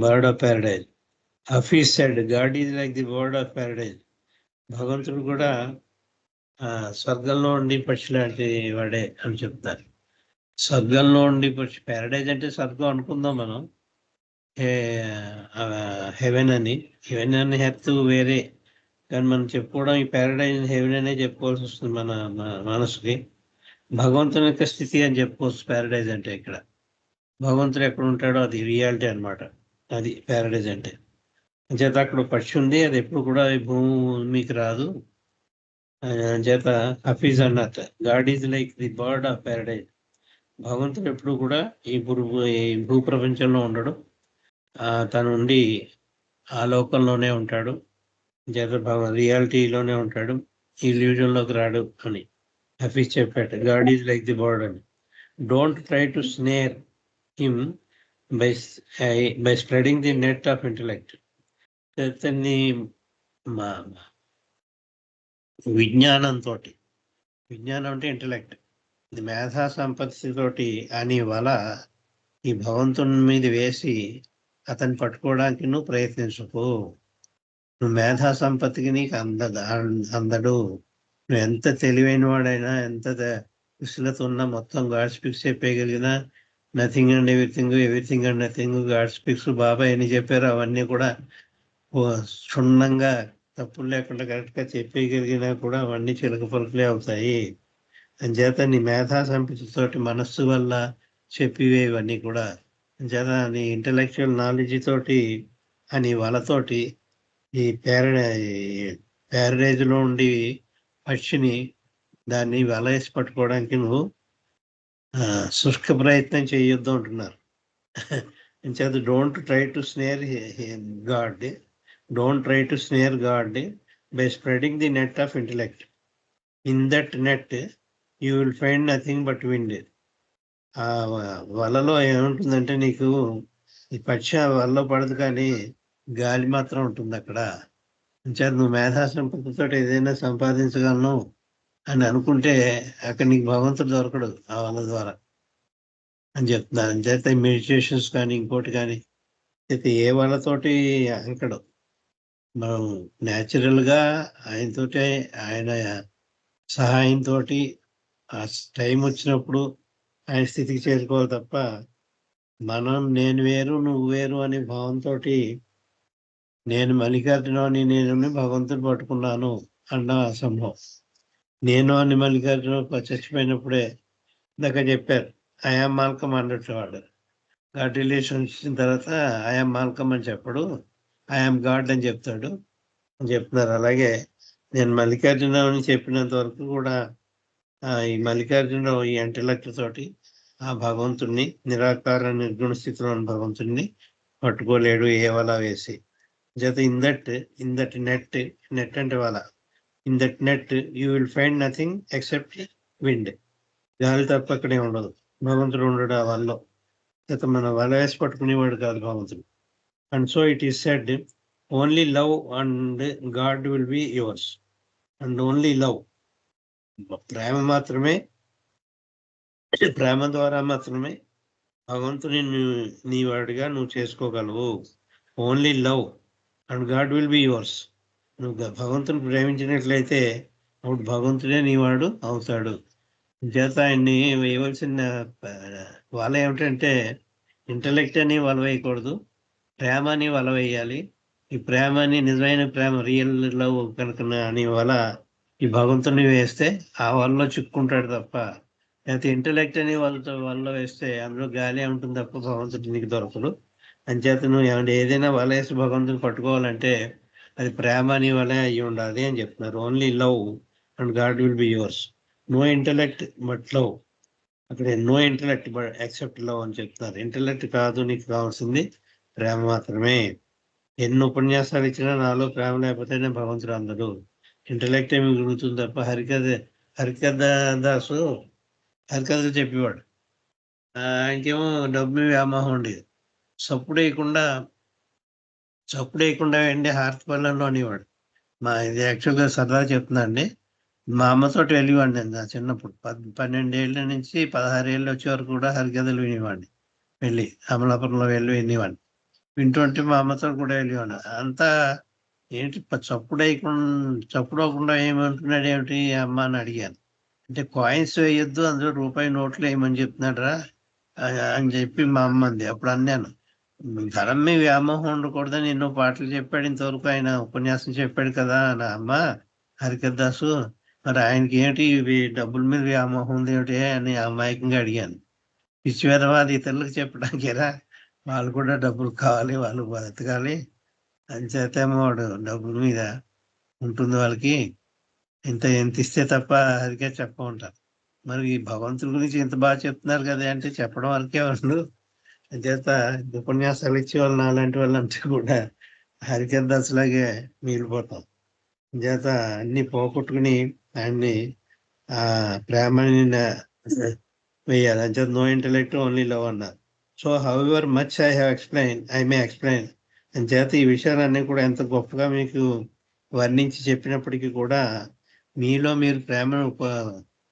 bird of paradise. Hafiz said God is like the bird of paradise. భగవంతుడు కూడా స్వర్గంలో ఉండి పక్షి లాంటి వాడే అని చెప్తారు. స్వర్గంలో ఉండి పక్షి, ప్యారడైజ్ అంటే స్వర్గం అనుకుందాం మనం, హెవెన్ అని. హెవెన్ అని హెర్త్ వేరే, కానీ మనం చెప్పుకోవడం ఈ ప్యారడైజ్ హెవెన్ అనే చెప్పుకోవాల్సి వస్తుంది మన మనసుకి. భగవంతుని యొక్క స్థితి అని చెప్పుకోవచ్చు ప్యారడైజ్ అంటే. ఇక్కడ భగవంతుడు ఎక్కడ ఉంటాడో అది రియాలిటీ అనమాట. అది ప్యారడైజ్ అంటే. చేత అక్కడ పక్షి ఉంది, అది ఎప్పుడు కూడా ఈ భూమికి రాదు. చేత హఫీజ్ అన్నట్టు God is like the bird of paradise. భగవంతుడు ఎప్పుడు కూడా ఈ భూ ప్రపంచంలో ఉండడు, తను ఉండి ఆ లోకంలోనే ఉంటాడు. చేత రియాలిటీలోనే ఉంటాడు, ఈ ఇల్యూజన్లోకి రాడు అని హఫీజ్ చెప్పాడు. God is like the bird అని. Don't try to snare him by spreading the net of intellect. నీ విజ్ఞానంతో, విజ్ఞానం అంటే ఇంటలెక్ట్, ఇది మేధా సంపత్తితోటి అని వల ఈ భగవంతుని మీద వేసి అతన్ని పట్టుకోవడానికి నువ్వు ప్రయత్నించుకో. నువ్వు మేధా సంపత్తికి నీకు అందడు. నువ్వు ఎంత తెలివైన వాడైనా, ఎంత కుశలత ఉన్న మొత్తం గాడ్ స్పీక్స్ చెప్పేయగలిగిన nothing and everything and nothing God speaks బాబాయ్ అని చెప్పారు. అవన్నీ కూడా క్షుణ్ణంగా తప్పులు లేకుండా కరెక్ట్గా చెప్పేయగలిగినా కూడా అవన్నీ చిలక పలుకులే అవుతాయి. అంచేత నీ మేధా సంపత్తితోటి మనస్సు వల్ల చెప్పివే ఇవన్నీ కూడా. అంచేత నీ ఇంటలెక్చువల్ నాలెడ్జ్ తోటి అని వాళ్ళతోటి ఈ ప్యారడైజ్లో ఉండి పక్షిని దాన్ని వలయేసి పట్టుకోవడానికి నువ్వు శుష్క ప్రయత్నం చేయొద్దు అంటున్నారు. అంచేత don't try to snare God, don't try to snare God by spreading the net of intellect. In that net you will find nothing but wind. ఆ వలలో ఏముంటుందంటే నీకు ఈ పక్షి వలలో పడదు కానీ గాలి మాత్రం ఉంటుంది అక్కడ. అంచేత నువ్వు మేధా సంపత్తితో ఏదైనా సంపాదించగలను అని అనుకుంటే అక్కడ నీకు భగవంతుడు దొరకడు ఆ వల ద్వారా అని చెప్తున్నాను. అంచేత మెడిటేషన్స్ కానీ ఇంకోటి కానీ అయితే ఏ వలతోటి అంకడు. మనం న్యాచురల్గా ఆయనతోటే ఆయన సహాయంతో ఆ టైం వచ్చినప్పుడు ఆయన స్థితికి చేరుకోవాలి తప్ప మనం నేను వేరు నువ్వు వేరు అనే భావంతో నేను మల్లికార్జున అని నేను భగవంతుడు పట్టుకున్నాను అన్న అసంభవం. నేను అని మల్లికార్జున చచ్చిపోయినప్పుడే ఇందాక చెప్పారు ఐఆమ్ మాల్కమ్ అన్నట్టు వాడు గాడ్ రిలేషన్ వచ్చిన తర్వాత ఐఆమ్ మాల్కమ్ అని చెప్పడు, ఐఆమ్ గాడ్ అని చెప్తాడు అని చెప్తున్నారు. అలాగే నేను మల్లికార్జున అని చెప్పినంత వరకు కూడా ఈ మల్లికార్జున ఈ ఇంటలెక్ట్ తోటి ఆ భగవంతుడిని నిరాకార నిర్గుణ స్థితిలో ఉన్న భగవంతుడిని పట్టుకోలేడు ఏ వల వేసి. జత ఇన్ దట్ నెట్ అంటే వల, in that net you will find nothing except wind. గాలి తప్ప అక్కడే ఉండదు. భగవంతుడు ఉండడు ఆ వలలో. జత మన వల వేసి పట్టుకునేవాడు కాదు భగవంతుడు. And so it is said only love and God will be yours. And only love, ప్రేమ మాత్రమే, ప్రేమ ద్వారా మాత్రమే భగవంతుని నీ వాడిగా నువ్వు చేసుకోగలవు. Only love and God will be yours. నువ్వు భగవంతుని ప్రేమించినట్లయితే అప్పుడు భగవంతుడే నీవాడు అవుతాడు. చేత ఆయన్ని వేయవలసిన వల ఏమిటంటే ఇంటలెక్ట్ అని వల వేయకూడదు, ప్రేమ అని వల వేయాలి. ఈ ప్రేమని నిజమైన ప్రేమ రియల్ లవ్ కనుక అని వల ఈ భగవంతుని వేస్తే ఆ వలలో చిక్కుంటాడు తప్ప, లేకపోతే ఇంటలెక్ట్ అని వలలో వేస్తే అందులో గాలి ఉంటుంది తప్ప భగవంతుడు నీకు దొరకడు. అంచేత నువ్వు ఏదైనా వల వేసి భగవంతుని పట్టుకోవాలంటే అది ప్రేమ అని వలే అయ్యి ఉండాలి అని చెప్తున్నారు. Only love and God will be yours. No intellect but love. అక్కడ no intellect but accept love అని చెప్తున్నారు. ఇంటలెక్ట్ కాదు, నీకు కావాల్సింది ప్రేమ మాత్రమే. ఎన్ని ఉపన్యాసాలు ఇచ్చినా నాలో ప్రేమ లేకపోతేనే భగవంతుడు అందడు. ఇంటలెక్ట్ ఏమి మిగులుతుంది తప్ప హరికథ దాసు హరికథలు చెప్పేవాడు. ఆయనకేమో డబ్బు వ్యామోహం ఉండేది. చప్పుడు వేయకుండా వెండి హారతిపల్లెంలో అనేవాడు. ఇది యాక్చువల్గా సరదా చెప్తున్నా అండి. మా అమ్మతోటి వెళ్ళేవాడిని నేను నా చిన్నప్పుడు 12 ఏళ్ళ నుంచి 16 ఏళ్ళు వచ్చే వరకు కూడా హరికథలు వినేవాడిని. వెళ్ళి అమలాపురంలో వినేవాడిని. వింటుంటే మా అమ్మతో కూడా వెళ్ళేవాడిని. అంతా ఏంటి చప్పుడు అవ్వకుండా ఏమంటున్నాడు ఏమిటి అమ్మ అని అడిగాను. అంటే కాయిన్స్ వేయొద్దు, అందులో రూపాయి నోట్లు వేయమని చెప్తున్నాడు అని చెప్పి మా అమ్మ అంది. అప్పుడు అన్నాను, ధనం మీ వ్యామోహం ఉండకూడదని ఎన్నో పాటలు చెప్పాడు, ఇంతవరకు ఆయన ఉపన్యాసం చెప్పాడు కదా నా అమ్మ హరికథాసు, మరి ఆయనకి ఏంటి డబ్బుల మీద వ్యామోహం ఉంది ఏమిటి అని అమాయకంగా అడిగాను. పిచ్చివేదవాది ఇతరులకు చెప్పడానికేరా, వాళ్ళు కూడా డబ్బులు కావాలి, వాళ్ళు బతకాలి, అంచేతేమో వాడు డబ్బుల మీద ఉంటుంది వాళ్ళకి, ఎంత ఇస్తే తప్ప అదికే చెప్పమంటారు. మరి ఈ భగవంతుడి గురించి ఇంత బాగా చెప్తున్నారు కదా అంటే చెప్పడం వరకే వాళ్ళు. అంచేత ఉపన్యాసాలు ఇచ్చే వాళ్ళు నాలాంటి వాళ్ళంతా కూడా హరికథలాగే మిగిలిపోతాం. అంచేత అన్ని పోగొట్టుకుని ఆయన్ని ఆ ప్రేమని వేయాలి. అంచేత నో ఇంటలెక్ట్ ఓన్లీ లవ్ అన్నారు. So however much I may explain అంచేత ఈ విషయాలన్నీ కూడా ఎంత గొప్పగా మీకు వర్ణించి చెప్పినప్పటికీ కూడా మీలో మీరు ప్రేమను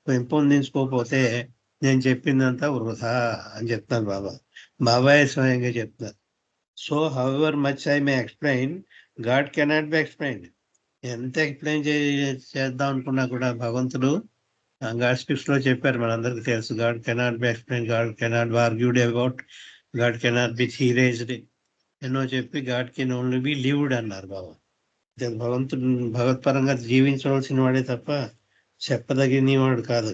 పెంపొందించుకోకపోతే నేను చెప్పిందంతా వృధా అని చెప్తాను బాబాయ్ స్వయంగా చెప్తారు. So however much I may explain God cannot B explained. ఎంత ఎక్స్ప్లెయిన్ చేద్దాం అనుకున్నా కూడా భగవంతుడు గాడ్ స్పీక్స్ లో చెప్పారు, మనందరికి తెలుసు. God cannot be explain, God cannot be argued about, God cannot be theorised ఎన్నో చెప్పి God can only be lived అన్నారు బాబా. భగవంతుడు భగవత్పరంగా జీవించవలసిన వాడే తప్ప చెప్పదగిన వాడు కాదు.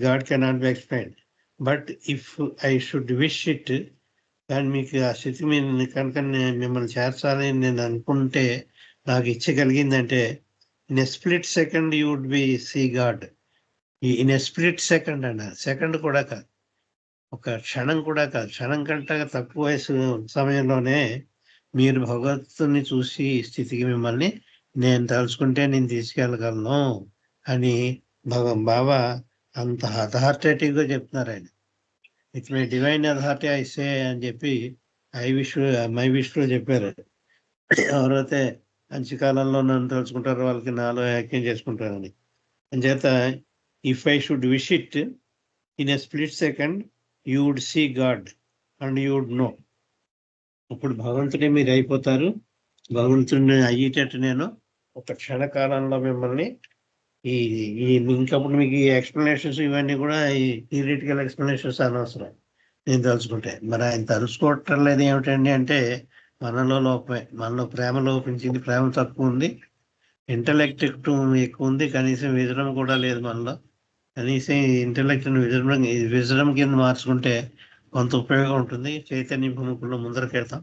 God cannot be explain. But if I should wish it, కానీ మీకు ఆ స్థితి మీద కనుక మిమ్మల్ని చేర్చాలని నేను అనుకుంటే, నాకు ఇచ్చగలిగిందంటే, in a split second you would be see God. In a split second అన్నారు. సెకండ్ కూడా కాదు, ఒక క్షణం కూడా కాదు, క్షణం కంటే తక్కువ వయసు సమయంలోనే మీరు భగవంతుని చూసి ఈ స్థితికి మిమ్మల్ని నేను తలుచుకుంటే నేను తీసుకెళ్ళగలను అని బాబా అంత అథారిటేటివ్గా చెప్తున్నారు ఆయన. It my divine authority I say అని చెప్పి మై విష్లో చెప్పారు. ఎవరైతే మంచి కాలంలో నన్ను తలుచుకుంటారో వాళ్ళకి నాలో యాక్యం చేసుకుంటారని. అంచేత if I should wish it in a split second you would see God and you would know. ఇప్పుడు భగవంతుడే మీరు అయిపోతారు. భగవంతుడిని అయ్యేటట్టు నేను ఒక క్షణకాలంలో మిమ్మల్ని ఈ ఇంకప్పుడు మీకు ఈ ఎక్స్ప్లెనేషన్స్ ఇవన్నీ కూడా ఈ థియరిటికల్ ఎక్స్ప్లెనేషన్స్ అనవసరం నేను తలుచుకుంటే. మరి ఆయన తలుచుకోవటం లేదు ఏమిటండి అంటే, మనలో లోపమే. మనలో ప్రేమ లోపించింది, ప్రేమ తక్కువ ఉంది, ఇంటలెక్ట్ ఎక్కువ ఉంది, కనీసం విజడం కూడా లేదు మనలో. కనీసం ఇంటలెక్ట్ విజడం కింద మార్చుకుంటే కొంత ఉపయోగం ఉంటుంది. చైతన్య భూమికల్లో ముందరకెళ్తాం.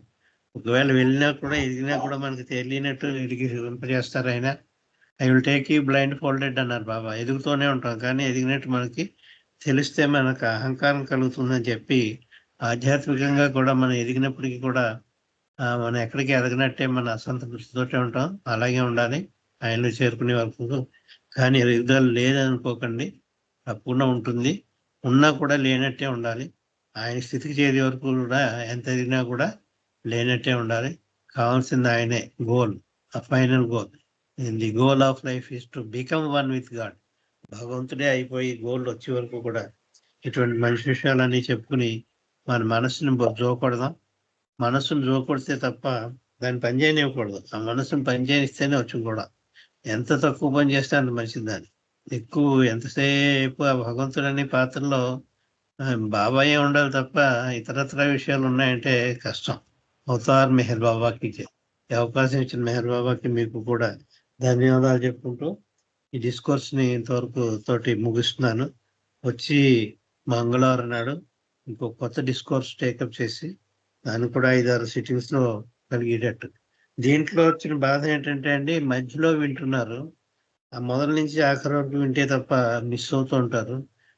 ఒకవేళ వెళ్ళినా కూడా ఎదిగినా కూడా మనకి తెలియనట్టు ఇడికి వింపజేస్తారు ఆయన. I will take you blind folded అన్నారు బాబా. ఎదుగుతూనే ఉంటాం, కానీ ఎదిగినట్టు మనకి తెలిస్తే మనకు అహంకారం కలుగుతుందని చెప్పి, ఆధ్యాత్మికంగా కూడా మనం ఎదిగినప్పటికీ కూడా మనం ఎక్కడికి ఎదగినట్టే మన అసంతృప్తితోటే ఉంటాం. అలాగే ఉండాలి ఆయనలో చేరుకునే వరకు. కానీ ఎదుగుదల లేదనుకోకండి, తప్పకుండా ఉంటుంది. ఉన్నా కూడా లేనట్టే ఉండాలి. ఆయన స్థితికి చేరే వరకు కూడా ఎంత ఎదిగినా కూడా లేనట్టే ఉండాలి. కావాల్సింది ఆయనే గోల్, ఆ final goal. The goal of life is to become one with God. భగవంతుడే అయిపోయి గోల్ వచ్చే వరకు కూడా ఇటువంటి మనిషి విషయాలన్నీ చెప్పుకుని మన మనసుని జోకూడదాం. మనసును జోకొడితే తప్ప దాన్ని పని చేయనివ్వకూడదు. ఆ మనసును పని చేయనిస్తేనే వచ్చి కూడా. ఎంత తక్కువ పని చేస్తే అంత మంచిది. దాన్ని ఎక్కువ ఎంతసేపు ఆ భగవంతుడని పాత్రలో బాబాయే ఉండాలి తప్ప ఇతరత్ర విషయాలు ఉన్నాయంటే కష్టం. అవతార్ మెహర్ బాబాకి ఈ అవకాశం ఇచ్చిన మెహర్ బాబాకి మీకు కూడా ధన్యవాదాలు చెప్పుకుంటూ ఈ డిస్కోర్స్ని ఇంతవరకు తోటి ముగిస్తున్నాను. వచ్చి మంగళవారం నాడు ఇంకో కొత్త డిస్కోర్స్ టేకప్ చేసి దాన్ని కూడా 5-6 సిట్టింగ్స్లో కలిగేటట్టు. దీంట్లో వచ్చిన బాధ ఏంటంటే అండి, మధ్యలో వింటున్నారు, ఆ మొదటి నుంచి ఆఖరి వరకు వింటే తప్ప మిస్ అవుతూ ఉంటారు.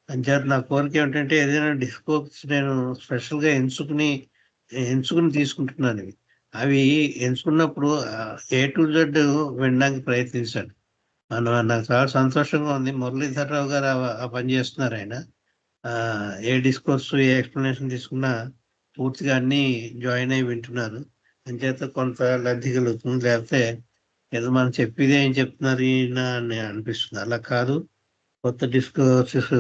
అంచేత నా కోరిక ఏమిటంటే, ఏదైనా డిస్కోర్స్ నేను స్పెషల్గా ఎంచుకుని తీసుకుంటున్నాను. అవి ఎంచుకున్నప్పుడు A to Z వినడానికి ప్రయత్నించాను. నాకు చాలా సంతోషంగా ఉంది. మురళీధర్రావు గారు ఆ పని చేస్తున్నారు. ఆయన ఏ డిస్కోర్స్ ఏ ఎక్స్ప్లెనేషన్ తీసుకున్నా పూర్తిగా అన్నీ జాయిన్ అయి వింటున్నారు. అంచేత కొంత లబ్ధి కలుగుతుంది. లేకపోతే ఏదో మనం చెప్పేది ఏం చెప్తున్నారు ఈయన అని అనిపిస్తుంది. అలా కాదు, కొత్త డిస్కోర్సెస్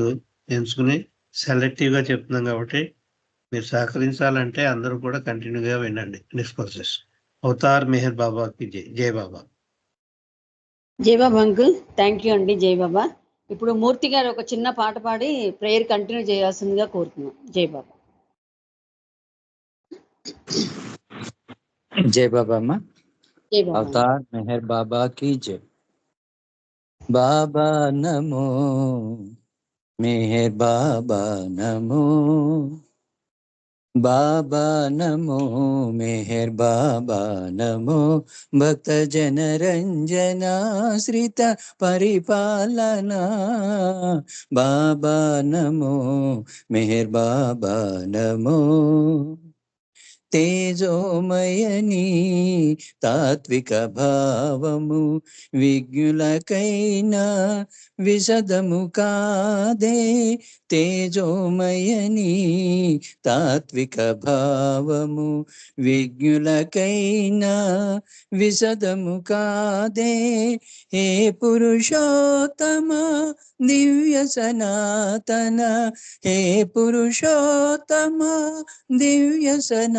ఎంచుకుని సెలెక్టివ్గా చెప్తున్నాం కాబట్టి మీరు సహకరించాలంటే అందరూ కూడా కంటిన్యూగా వినండి డిస్కోర్సెస్. అవతార్ మెహర్ బాబాకి జై బాబా. జై బాబా అంకుల్, థ్యాంక్ యూ అండి. జై బాబా. ఇప్పుడు మూర్తి గారు ఒక చిన్న పాట పాడి ప్రేయర్ కంటిన్యూ చేయాల్సిందిగా కోరుతున్నాం. జై బాబా. జై బాబా అమ్మ. జై బాబా. అవతార్ మెహర్ బాబా की जय. బాబా నమో, మెహర్ బాబా నమో, బాబా నమో, మెహర్ బాబా నమో, భక్త జన రంజనాశ్రిత పరిపాలనా, బాబా నమో, మెహర్ బాబా నమో, తేజోమయని తాత్విక భావము విజ్ఞులకైనా విశదము కాదే, తేజోమయని తాత్విక భావము విజ్ఞులకైనా విశదము కాదే, హే పురుషోత్తమ దివ్య సనాతన, హే పురుషోత్తమ దివ్య సనాతన,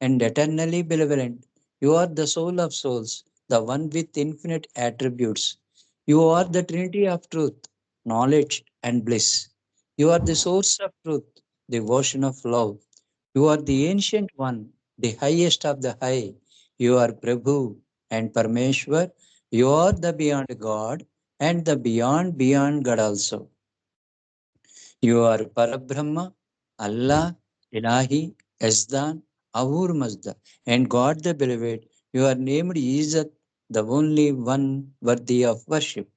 and eternally benevolent. You are the soul of souls, the one with infinite attributes. You are the Trinity of truth, knowledge, and bliss. You are the source of truth, the ocean of love. You are the ancient one, the highest of the high. You are Prabhu and Parmeshwar. You are the beyond God and the beyond God also. You are Parabrahma, Allah, Ilahi, Yazdan, Ahur Mazda, and God the Beloved. You are named Izzat, the only one worthy of worship.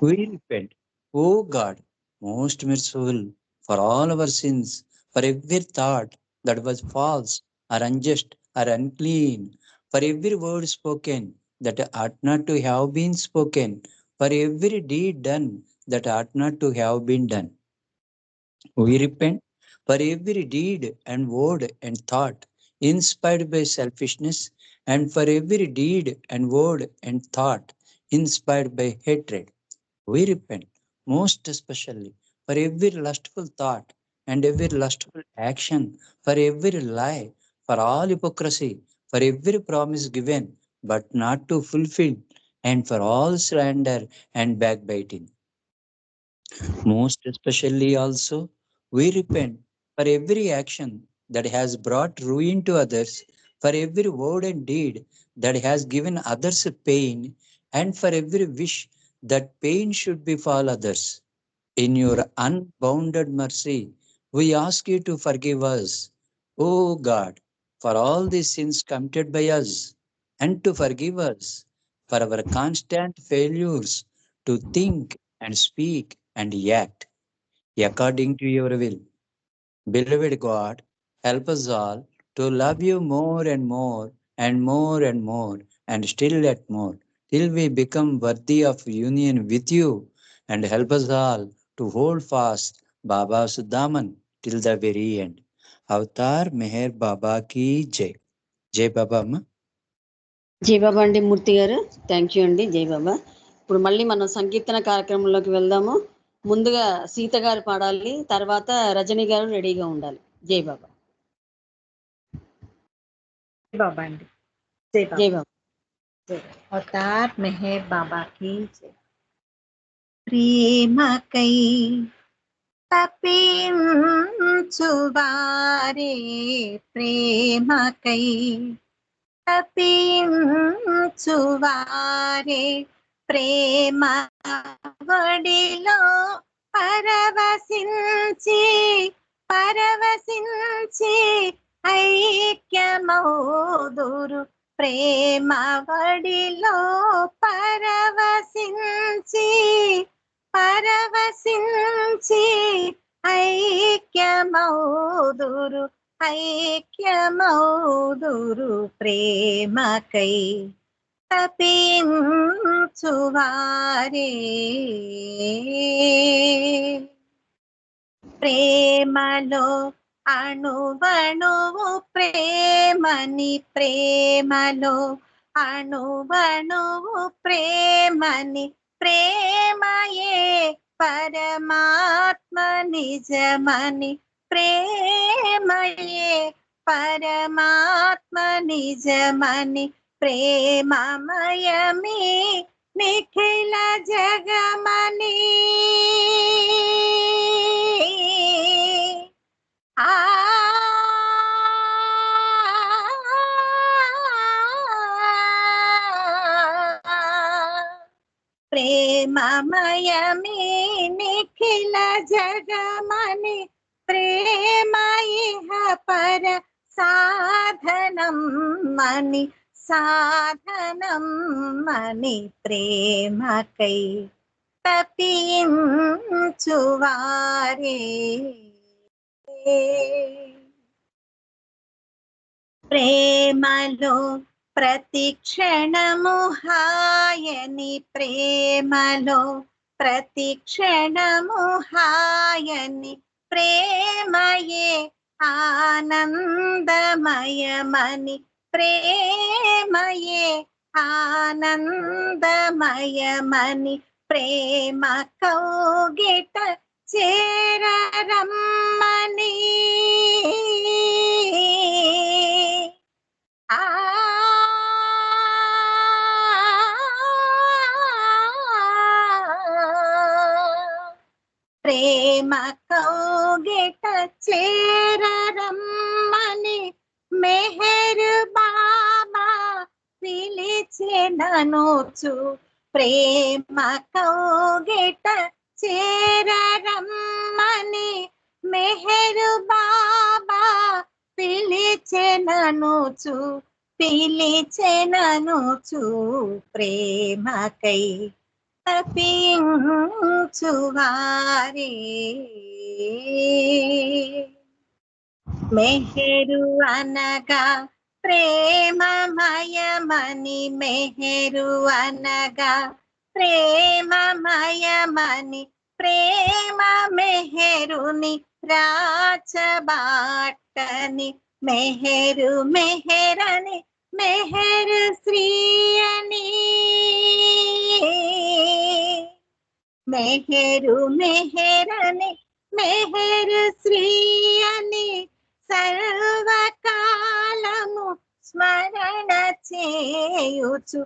We repent, O God, most merciful, for all our sins, for every thought that was false or unjust or unclean, for every word spoken that ought not to have been spoken, for every deed done that ought not to have been done. We repent for every deed and word and thought inspired by selfishness, and for every deed and word and thought inspired by hatred. We repent most especially for every lustful thought and every lustful action, for every lie, for all hypocrisy, for every promise given but not to fulfill, and for all slander and backbiting. Most especially also, we repent for every action that has brought ruin to others, for every word and deed that has given others pain, and for every wish that pain should befall others. In your unbounded mercy, we ask you to forgive us, O God, for all the sins committed by us, and to forgive us for our constant failures to think and speak and act according to your will. Beloved God, help us all to love you more and more and more and more and still yet more till we become worthy of union with you, and help us all to hold fast Baba's Daman till the very end. Avatar Meher Baba ki Jai. Jai Baba Amma. జై బాబా అండి మూర్తి గారు. Thank you అండి. జై బాబా. ఇప్పుడు మళ్ళీ మనం సంకీర్తన కార్యక్రమంలోకి వెళ్దాము. ముందుగా సీత గారు పాడాలి, తర్వాత రజని గారు రెడీగా ఉండాలి. జై బాబా. బాబా అండి. జై బాబా. జై బాబా. జై అవతార్ మెహర్ బాబా की जय. ప్రేమకై తపించువారే, ప్రేమకై తపించువారే, ప్రేమ వడిలో పరవశించి పరవశించి ఐక్యమౌదురు, ప్రేమ వడిలో పరవశించి పరవశించి ఐక్యమౌదురు, ఐక్యమౌదురు, ప్రేమకై తపించువారే. ప్రేమలో అణువణువు ప్రేమని, ప్రేమలో అణువణువు ప్రేమని, ప్రేమయే పరమాత్మ నిజమని, ప్రేమయే పరమాత్మ నిజమని, ప్రేమమయమి నిఖిల జగమని. ఆ ప్రేమమయమి నిఖిల జగమని, ప్రేమ ఇహ పర సాధనం మని, సాధనం మని, ప్రేమకై తపించువారే. ప్రేమలో ప్రతి క్షణము హాయని, ప్రేమలో ప్రతి క్షణము హాయని, ప్రేమయే ఆనందమయమని, ప్రేమయే ఆనందమయమని, ప్రేమ కౌగిట చేరరమ్మని. ప్రేమ కౌగిట చేరరమ్మని మెహర్ బాబా పిలిచెననుచు ప్రేమ కౌగిట చేరరమ్మని మెహర్ బాబా పిలిచెననుచు ప్రేమకై తపించువారే మెహరు అనగా ప్రేమమయమని మెహరు అనగా ప్రేమమయమని ప్రేమ మెహరుని రాచబాటని మెహరు మెహరని మెహరు శ్రీ అని మెహరు మెహరని మెహరు శ్రీ అని సర్వకాలము స్మరణ చేయుచు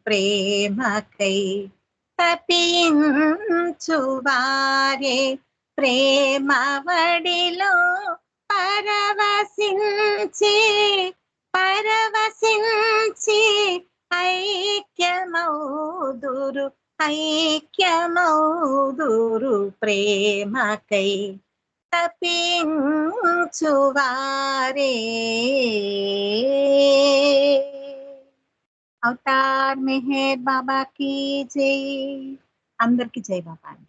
ప్రేమకై తపించువారే ప్రేమవడిలో పరవశించి ఐక్యమౌదురు ప్రేమకై తపించువారే అవతార్ మెహర్ బాబా की జై. అందరికి జై బాబా అండి.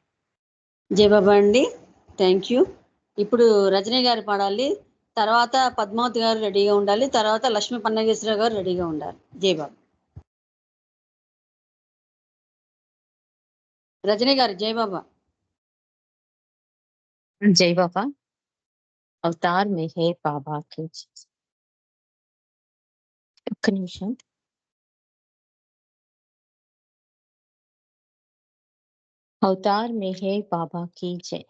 జై బాబా అండి, థ్యాంక్ యూ. ఇప్పుడు రజనీ గారు పాడాలి, తర్వాత పద్మావతి గారు రెడీగా ఉండాలి, తర్వాత లక్ష్మీ పన్నగేశ్వరరావు గారు రెడీగా ఉండాలి. జై బాబా. రజనీ గారు జై బాబా. జై బాబా. అవతార్ మెహర్ బాబాకి ఒక్క నిమిషం. అవతార్ మెహర్ బాబాకి జై.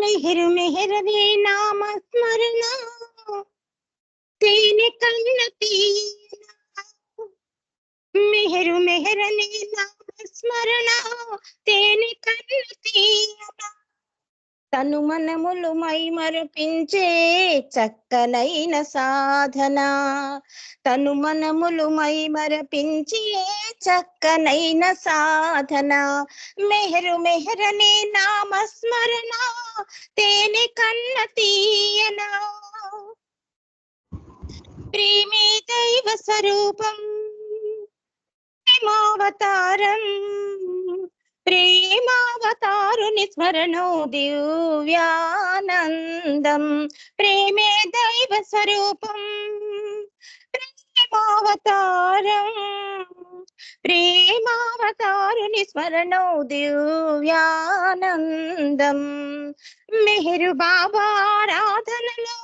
మెహరు మెహరనే నామ స్మరణ తేనె కన్న తీయన. మెహరు మెహరనే నామ స్మరణ తేనె కన్న తీయన. తను మనములు మై మరపించే చక్కనైన సాధన. తను మనములు మై మరపించే చక్కనైన సాధన. మెహరు మెహరనే నామ స్మరణ తేనె కన్న తీయన. ప్రేమే దైవ స్వరూపం ప్రేమావతారం. ప్రేమావతారుని స్మరణో దివ్యానందం. ప్రేమే దైవ స్వరూపం ప్రేమావతారం. ప్రేమావతారుని స్మరణో దివ్యానందం. మెహరు బాబా ఆరాధనలో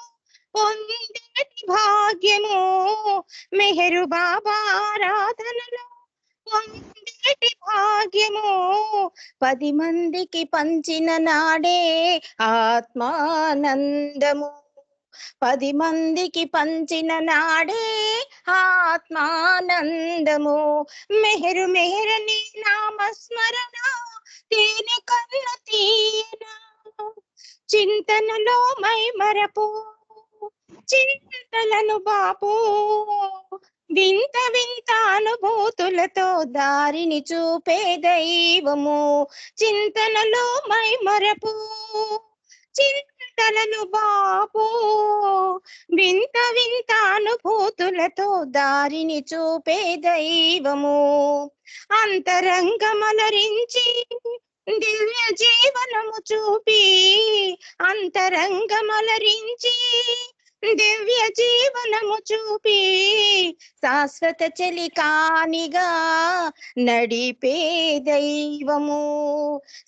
పొందేటి భాగ్యము. మెహరు బాబా ఆరాధనలో పొందేటి భాగ్యము. 10 మందికి పంచిన నాడే ఆత్మానందము. 10 మందికి పంచిన నాడే ఆత్మానందము. మెహరు మెహరని నామస్మరణ తేనె కన్న తీయన. చింతనలో మై మరపు చింతలను బాపు. వింత వింత అనుభూతులతో దారిని చూపే దైవము. చింతనలో మై మరపు చింతలను బాపు. వింత వింత అనుభూతులతో దారిని చూపే దైవము. అంతరంగమలరించి దివ్య జీవనము చూపి. అంతరంగమలరించి దివ్య జీవనము చూపి. శాశ్వత చలికానిగా నడిపే దైవము.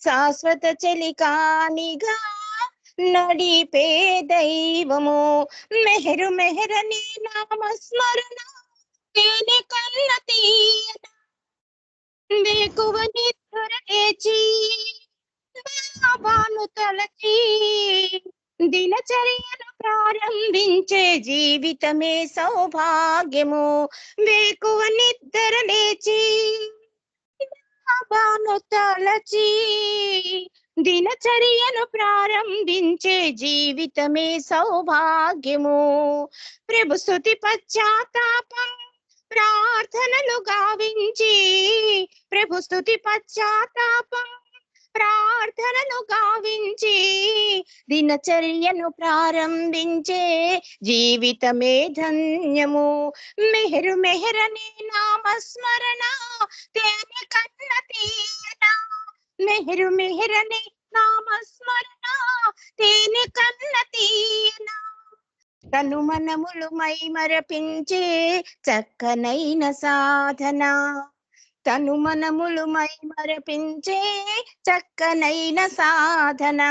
శాశ్వత చలికానిగా నడిపే దైవము. మెహరు మెహరని నామస్మరణ తేనె కన్న తీయన. వేకువ నిద్ర లేచి బాబాను తలచి దినచర్యను ప్రారంభించే జీవితమే సౌభాగ్యము. వేకువ నిద్ర లేచి బాబాను తలచి దినచర్యను ప్రారంభించే జీవితమే సౌభాగ్యము. ప్రభు స్తుతి పశ్చాత్తాపం ప్రార్థనలు గావించి, ప్రభు స్తుతి పశ్చాత్తాపం ప్రార్థనలు గావించి దినచర్యను ప్రారంభించే జీవితమే ధన్యము. మెహరు మెహరని నామస్మరణ తేనె కన్న తీయన, మెహరు మెహరని నామస్మరణ తేనె కన్న తీయన. తను మనములు మై మరపించే చక్కనైన సాధన, తను మనములు మై మరపించే చక్కనైన సాధన.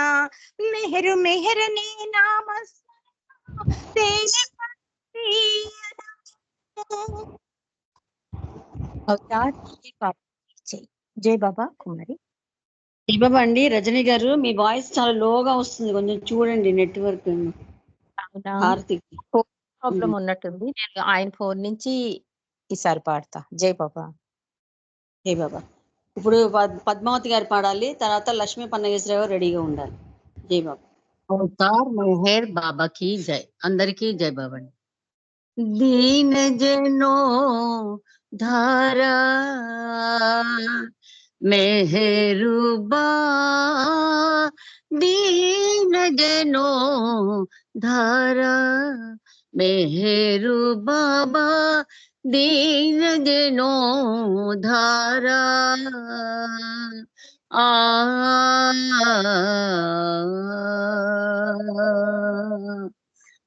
మెహరు మెహరని నామస్మరణ తేనె కన్న తీయన. జై బాబా కుమారి. జై బాబా అండి. రజనీ గారు మీ వాయిస్ చాలా లోగా వస్తుంది, కొంచెం చూడండి నెట్వర్క్. హారతి ప్రాబ్లం ఉన్నట్టుంది. నేను ఆయన ఫోన్ నుంచి ఈసారి పాడతా. జై బాబా. జై బాబా. ఇప్పుడు పద్మావతి గారు పాడాలి, తర్వాత లక్ష్మీ పన్నగేశ్వరరావు రెడీగా ఉండాలి. జై బాబా. అవతార్ మెహర్ బాబా की जय. అందరికీ జై బాబా. दीन जनो धारा मेहरुबा, दीन जनो धारा मेहरु बाबा, दीन जनो धारा.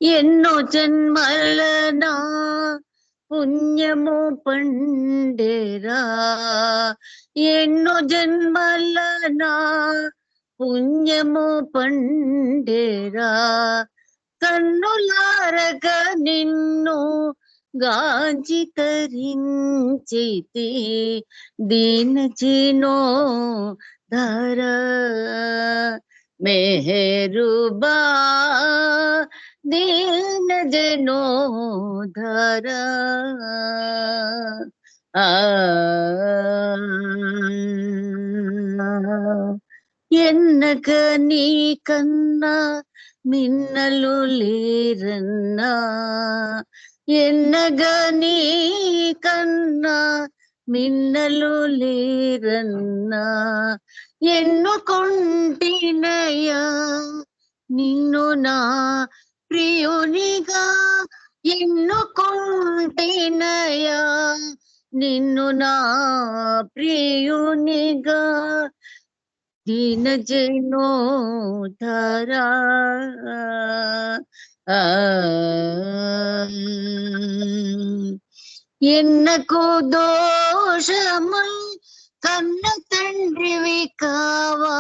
ఎన్నో జన్మలనా పుణ్యము పండేరా, ఎన్నో జన్మలనా పుణ్యము పండేరా. కన్నులారగ నిన్ను గాంచి తరించితి, దీన జీనో ధర మెహరుబా, దీన జనో ధర. ఎన్నక నీ కన్నా మిన్నలు లేరన్నా, ఎన్నగా నీ కన్నా మిన్నలు లేరన్నా. ఎన్నుకొంటినయా నిన్ను నా ప్రియునిగా, ఎన్నుకొంటినయా నిన్ను నా ప్రియునిగా. దీన జనో ధరా ఎన్నకు దోషముల్ కన్న తండ్రివి కావా,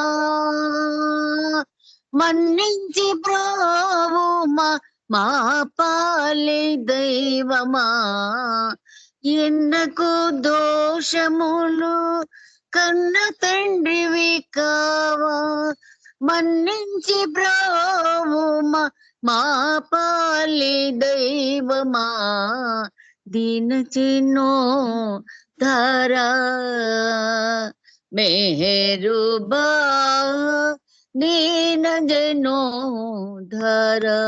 మన్నించి బ్రోవుమా మా పాలి దైవమా. ఎన్నకు దోషములు కన్న తండ్రివి కావా, మన్నించి బ్రోవుమా మా పాలి దైవమా. దీన జనో ధరా మెహరుబా, దీన జనో ధరా.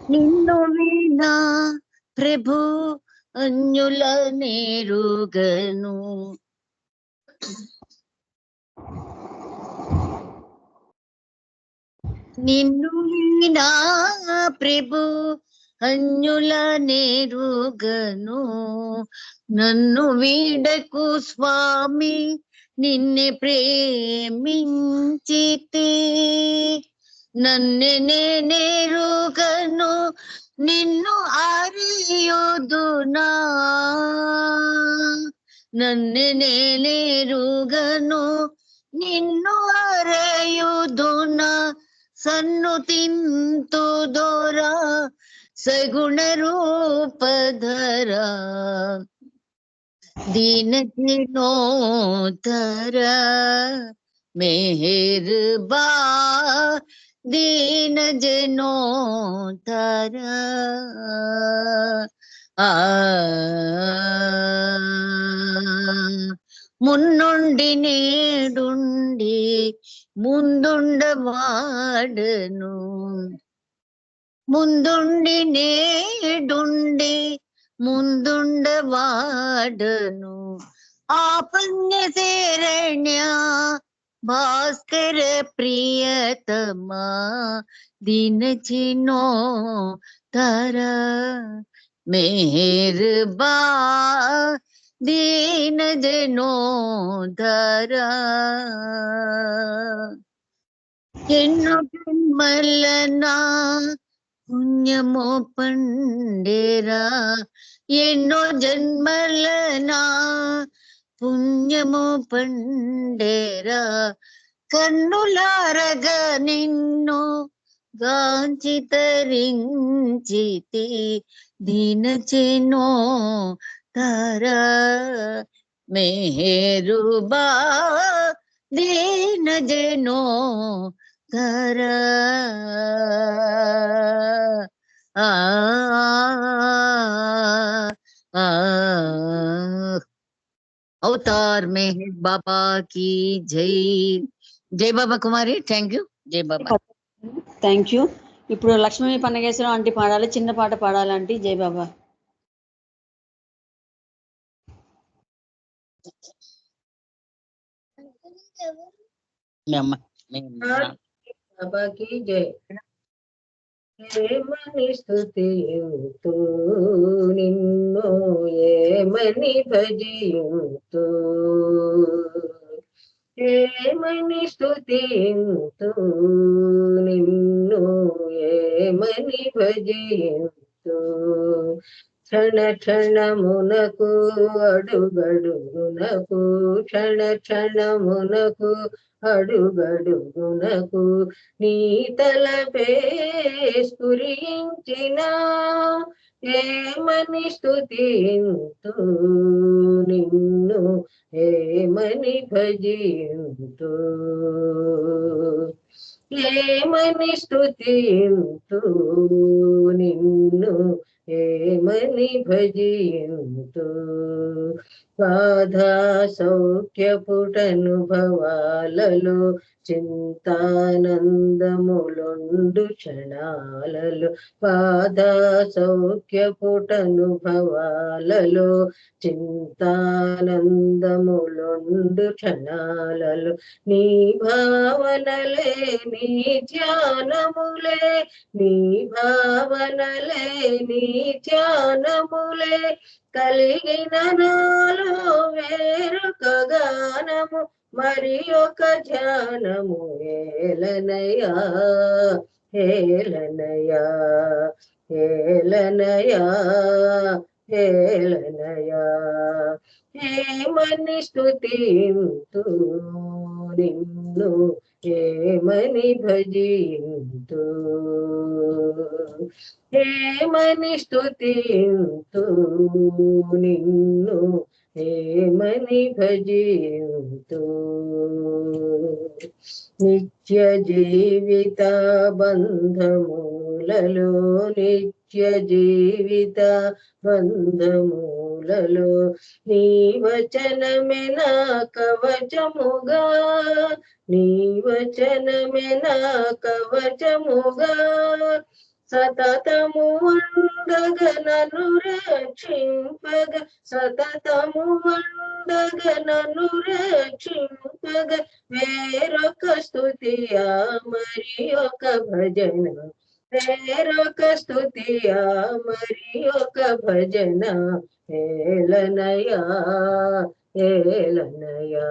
నిన్ను వినా ప్రభు అన్యుల నేరుగను, నిన్ను వినా ప్రభు అన్యుల నేరుగను. నన్ను వీడకు స్వామి నిన్నే ప్రేమించితే, నన్ను నేరుగను నిన్ను అరియుదునా, నన్ను నేరుగను నిన్ను అరయుదునా. సన్నుతింతు దోరా సగుణ రూపధరా, దీన జనో ధరా మెహరుబా, దీన జనో ధరా. ఆ మున్నుండి నేడుండి ముందుండవాడను ముందుండి నేడుండి ముందుండవాడను ఆ పుణ్యశరణ్య భాస్కర ప్రియతమా దీనచినో తర मेहरबा दीन जनो धरा ఎన్నో జన్మలనా పుణ్యమో పండేరా ఎన్నో జన్మలనా పుణ్యమో పండేరా కన్నులారగ నిన్ను గాంచి తరించితి దీనచేనో తారా మెహరుబా దీన జనో తారా ఆ అవతార్ మెహర్ బాబా की జై జై బాబా కుమారి థ్యాంక్ యూ జై బాబా థ్యాంక్ యూ. ఇప్పుడు లక్ష్మీ పన్నగేశ్వరం ఆంటీ పాడాలి, చిన్న పాట పాడాలి ఆంటీ. జై బాబా. బాబాకి జై. ఏమని స్తుతియుతూ నిన్ను ఏమని భజియుతూ ఏమని స్తుతియుతూ నిన్ను ఏమని భజియుతూ క్షణ క్షణమునకు అడుగడుగునకు క్షణ క్షణమునకు అడుగడుగునకు నీ తలపే స్ఫురించిన ఏమని స్తుతింతు నిన్ను ఏమని భజింతు ఏమని స్తుతింతు నిన్ను ఏమని భజింతు బాధా సౌఖ్య పుటనుభవాలలో చింతానందములొండు క్షణాలలో బాధా సౌఖ్య పుటనుభవాలలో చింతానందములొండు క్షణాలలో నీ భావనలే నీ ధ్యానములే నీ భావనలే నీ ధ్యానములే కలిగిన నాలో వేరొక గానము మరి ఒక ధ్యానము ఏలనయా ఏలనయా ఏలనయా ఏలనయా ఏమని స్తుతింతు నిన్ను ఏమని భజింతు ఏమని స్తుతింతు నిన్ను ఏమని భజింతు నిత్య జీవిత బంధములలో నిత్య జీవిత బంధములలో నీ వచనమే నా కవచముగా నీ వచనమే నా కవచముగా సతతము వందగ నన్ను రక్షింపగ సతతము వందగ నన్ను రక్షింపగ వేరొక స్తుతియా మరి ఒక భజన వేరొక స్తుతియా మరి ఒక భజన ఏలనయా ఏలనయా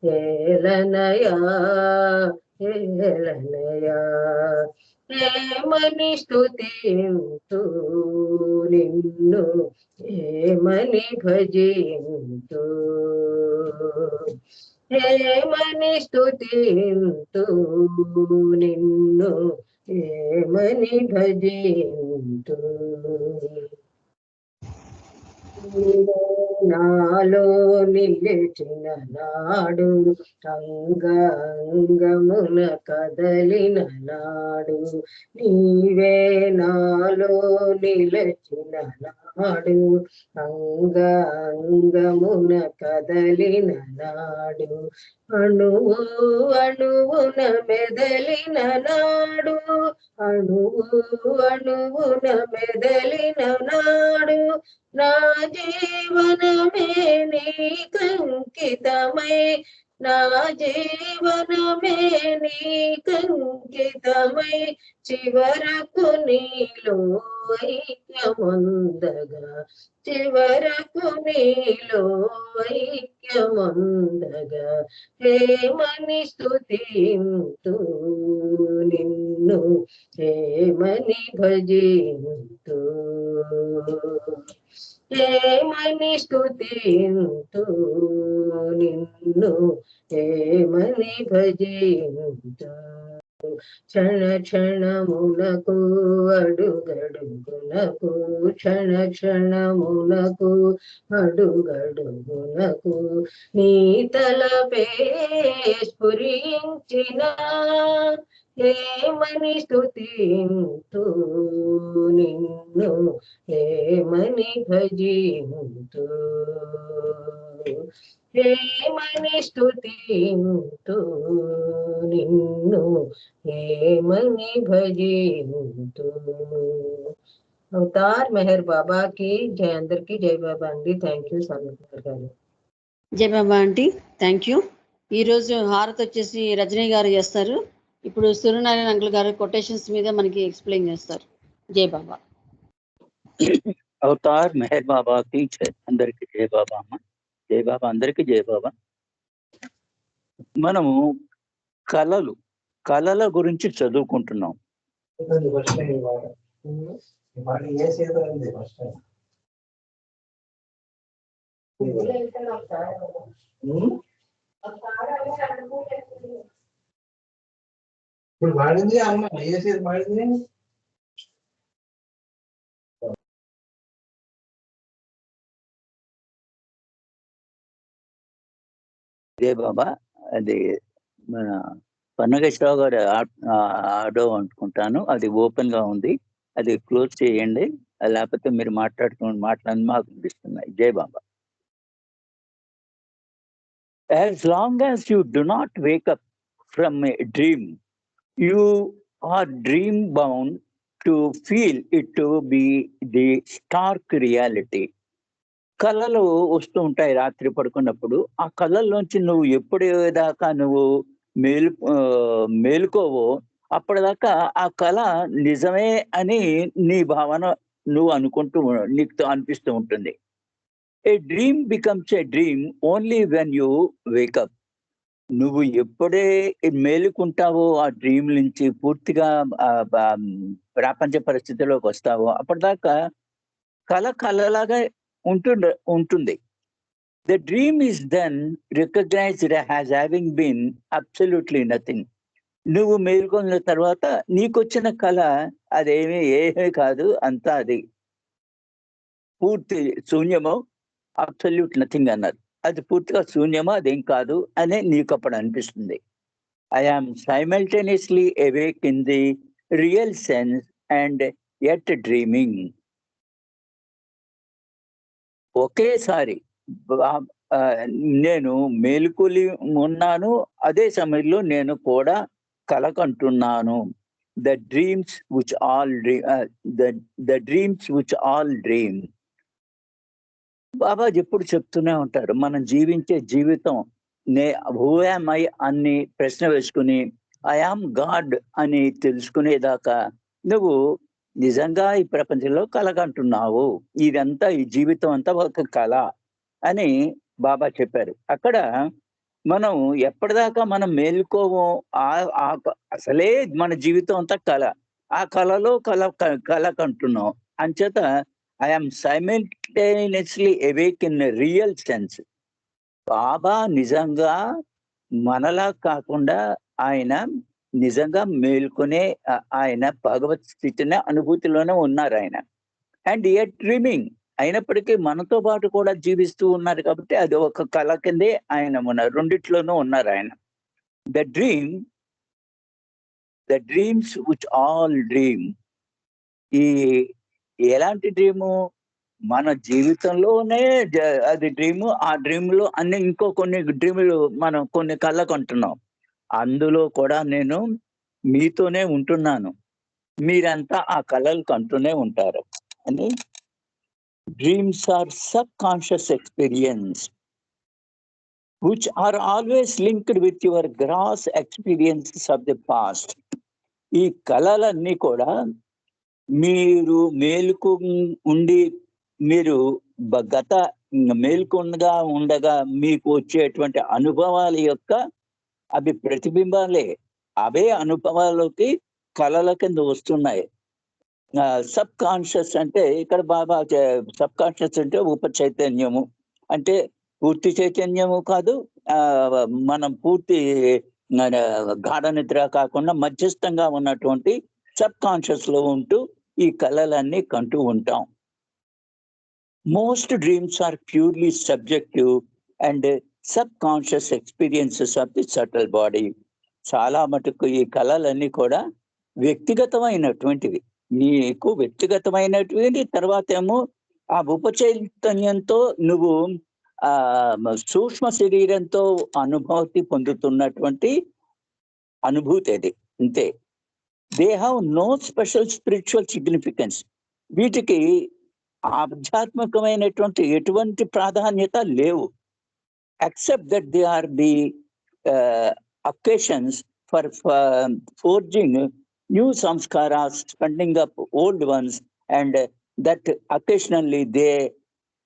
ఏలనయా ఏలనయా ఏమని స్తుతింతు నిన్ను ఏమని భజింతు ఏమని స్తుతింతు నిన్ను ఏమని భజింతు నాలో నిలిచిన నాడు, అంగమున కదలిన నాడు, నీవే నాలో నిలిచిన నాడు, అంగమున కదలిన నాడు, అణువు అణువున మెదలిన నాడు, అణువు అణువున మెదలిన నాడు, నా జీవనమే నీకంకితమై, నా జీవనమే నీకంకితమై, చివరకు నీలో ఐక్యముందగా, చివరకు నీలో ఐక్యముందగా, హేమని స్తుతింతు నిన్ను, హేమని భజింతు, హేమని స్తుతింతు నిన్ను, హేమని భజింతు, క్షణ క్షణములకు అడుగడుగునకు, క్షణ క్షణములకు అడుగడుగునకు, నీ తలపే స్ఫురించిన, హేమని స్తుతింతు నిన్ను, హేమని భజింతు, హేమని స్తుతింతు నిన్ను, హేమని భజింతు. అవతార్ మెహర్ బాబాకి జై, అందరికి జై బాబా అండి. థ్యాంక్ యూ సంగీత గారు. జై బాబా ఆంటీ, థ్యాంక్ యూ. ఈరోజు హారతి వచ్చేసి రజనీ గారు చేస్తారు. ఇప్పుడు సూర్యనారాయణ అంకుల్ గారు కొటేషన్స్ మీద మనకి ఎక్స్ప్లెయిన్ చేస్తారు. జై బాబా. అవతార్ మెహర్ బాబాకి అందరికి జై బాబా అమ్మ. జై బాబా, అందరికి జై బాబా. మనము కళల గురించి చదువుకుంటున్నాం. ఇప్పుడు వాడింది అమ్మ వేసేది వాడింది. జై బాబా. అది మన పన్నగేశ్వరరావు గారు ఆడో అనుకుంటాను, అది ఓపెన్ గా ఉంది, అది క్లోజ్ చేయండి, లేకపోతే మీరు మాట్లాడి మాకు అనిపిస్తున్నాయి. జై బాబా. As long as you do not wake up from a dream, you are dream bound to feel it to be the stark reality. కళలు వస్తూ ఉంటాయి రాత్రి పడుకున్నప్పుడు. ఆ కళల్లోంచి నువ్వు ఎప్పుడేదాకా నువ్వు మేలుకోవో అప్పటిదాకా ఆ కళ నిజమే అని నీ భావన నువ్వు అనుకుంటూ నీకు అనిపిస్తూ ఉంటుంది. ఏ dream becomes a dream only when you wake up. నువ్వు ఎప్పుడే మేలుకుంటావో ఆ డ్రీమ్ నుంచి పూర్తిగా ప్రాపంచ పరిస్థితిలోకి వస్తావో అప్పటిదాకా కళలాగా ఉంటుంది. The dream is then recognized as having been absolutely nothing. నువ్వు మేల్కొన్న తర్వాత నీకొచ్చిన కళ అదేమీ ఏమీ కాదు, అంతా అది పూర్తి శూన్యమో, అబ్సల్యూట్ నథింగ్ అన్నారు. అది పూర్తిగా శూన్యమో, అదేం కాదు అనే నీకు అప్పుడు అనిపిస్తుంది. I am simultaneously awake in the real sense and yet dreaming. ఒకేసారి నేను మేలుకొని ఉన్నాను, అదే సమయంలో నేను కూడా కలకంటున్నాను. The dreams which all dream. బాబా ఎప్పుడు చెప్తూనే ఉంటారు, మనం జీవించే జీవితం హూ యామ్ ఐ అని ప్రశ్న వేసుకుని ఐ యామ్ గాడ్ అని తెలుసుకునేదాకా నువ్వు నిజంగా ఈ ప్రపంచంలో కలగంటున్నావు. ఇదంతా, ఈ జీవితం అంతా ఒక కళ అని బాబా చెప్పారు. అక్కడ మనం ఎప్పటిదాకా మనం మేలుకోవో అసలే మన జీవితం అంతా కళ, ఆ కళలో కలకంటున్నాం. అంచేత I am simultaneously awake in real sense. Baba నిజంగా మనలా కాకుండా ఆయన నిజంగా మేల్కొనే ఆయన భగవత్ స్థితిని అనుభూతిలోనే ఉన్నారు ఆయన. అండ్ యట్ డ్రీమింగ్, అయినప్పటికీ మనతో పాటు కూడా జీవిస్తూ ఉన్నారు కాబట్టి అది ఒక కళ కిందే ఆయన ఉన్నారు, రెండిట్లోనూ ఉన్నారు ఆయన. The dreams which all dream. ఈ ఎలాంటి డ్రీము? మన జీవితంలోనే అది డ్రీము. ఆ డ్రీమ్ లో అన్ని ఇంకో కొన్ని డ్రీములు మనం కొన్ని కళ్ళకు అంటున్నాం. అందులో కూడా నేను మీతోనే ఉంటున్నాను, మీరంతా ఆ కళలు కంటూనే ఉంటారు అని. Dreams are sub conscious experience which are always linked with your gross experiences of the past. ఈ కళలన్నీ కూడా మీరు మేలుకు ఉండి మీరు గత మేల్కొండగా ఉండగా మీకు వచ్చేటువంటి అనుభవాల యొక్క అవి ప్రతిబింబాలే. అవే అనుభవాలకి కళల కింద వస్తున్నాయి. సబ్ కాన్షియస్ అంటే ఇక్కడ బాబా సబ్ కాన్షియస్ అంటే ఉప చైతన్యము అంటే పూర్తి చైతన్యము కాదు, మనం పూర్తి గాఢ నిద్ర కాకుండా మధ్యస్థంగా ఉన్నటువంటి సబ్ కాన్షియస్ లో ఉంటూ ఈ కళలన్నీ కంటూ ఉంటాం. Most dreams are purely subjective and sub conscious experiences of the subtle body. చాలా మటుకు ఈ కళలన్నీ కూడా వ్యక్తిగతమైనటువంటివి, నీకు వ్యక్తిగతమైనటువంటి. తర్వాత ఏమో ఆ ఉపచైతన్యంతో నువ్వు సూక్ష్మ శరీరంతో అనుభూతి పొందుతున్నటువంటి అనుభూతి అది, అంతే. They have no special spiritual significance. వీటికి ఆధ్యాత్మికమైనటువంటి ఎటువంటి ప్రాధాన్యత లేవు. Except that they are the occasions for forging new samskaras, spending up old ones, and that occasionally they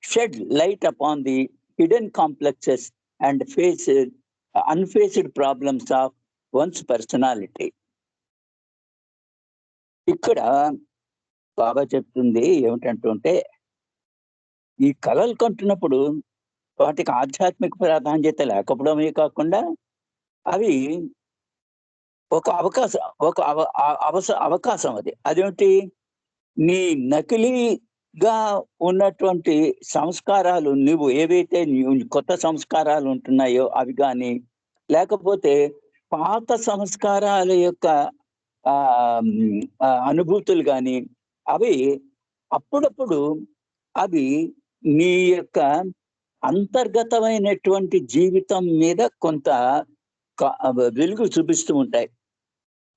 shed light upon the hidden complexes and face unfaced problems of one's personality. ఇక్కడ బాబా చెప్తుంది ఏమిటంటుంటే, ఈ కళలు కంటున్నప్పుడు వాటికి ఆధ్యాత్మిక ప్రాధాన్యత లేకపోవడమే కాకుండా అవి ఒక అవకాశం అది. అదేమిటి? నీ నకిలీగా ఉన్నటువంటి సంస్కారాలు, నువ్వు ఏవైతే కొత్త సంస్కారాలు ఉంటున్నాయో అవి కానీ, లేకపోతే పాత సంస్కారాల యొక్క అనుభూతులు కానీ, అవి అప్పుడప్పుడు అవి నీ యొక్క అంతర్గతమైనటువంటి జీవితం మీద కొంత వెలుగు చూపిస్తూ ఉంటాయి.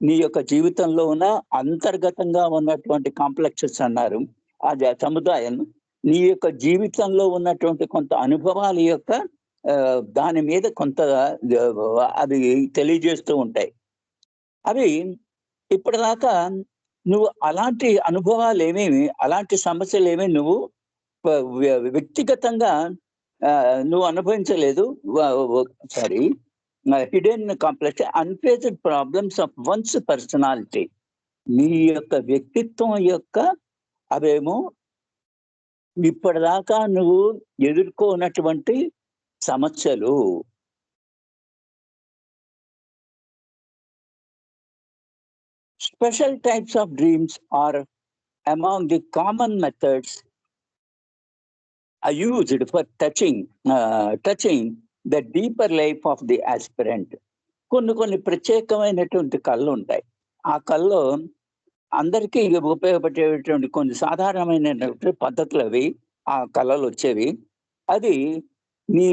నీ యొక్క జీవితంలో ఉన్న అంతర్గతంగా ఉన్నటువంటి కాంప్లెక్సెస్ అన్నారు, ఆ సముదాయం నీ యొక్క జీవితంలో ఉన్నటువంటి కొంత అనుభవాల యొక్క దాని మీద కొంత అవి తెలియజేస్తూ ఉంటాయి. అవి ఇప్పటిదాకా నువ్వు అలాంటి అనుభవాలు ఏమేమి, అలాంటి సమస్యలు ఏమేమి నువ్వు వ్యక్తిగతంగా నువ్వు అనుభవించలేదు. Sorry, hidden complex unfaced problems of one's personality. నీ యొక్క వ్యక్తిత్వం యొక్క అవేమో ఇప్పటిదాకా నువ్వు ఎదుర్కొన్నటువంటి సమస్యలు. Special types of dreams are among the common methods used for touching the deeper life of the aspirant. కొన్ని ప్రత్యేకమైనటువంటి కళ్ళు ఉంటాయి. ఆ కళ్ళు అందరికీ ఉపయోగపడేటువంటి కొన్ని సాధారణమైనటువంటి పద్ధతులు అవి, ఆ కళలు వచ్చేవి. అది నీ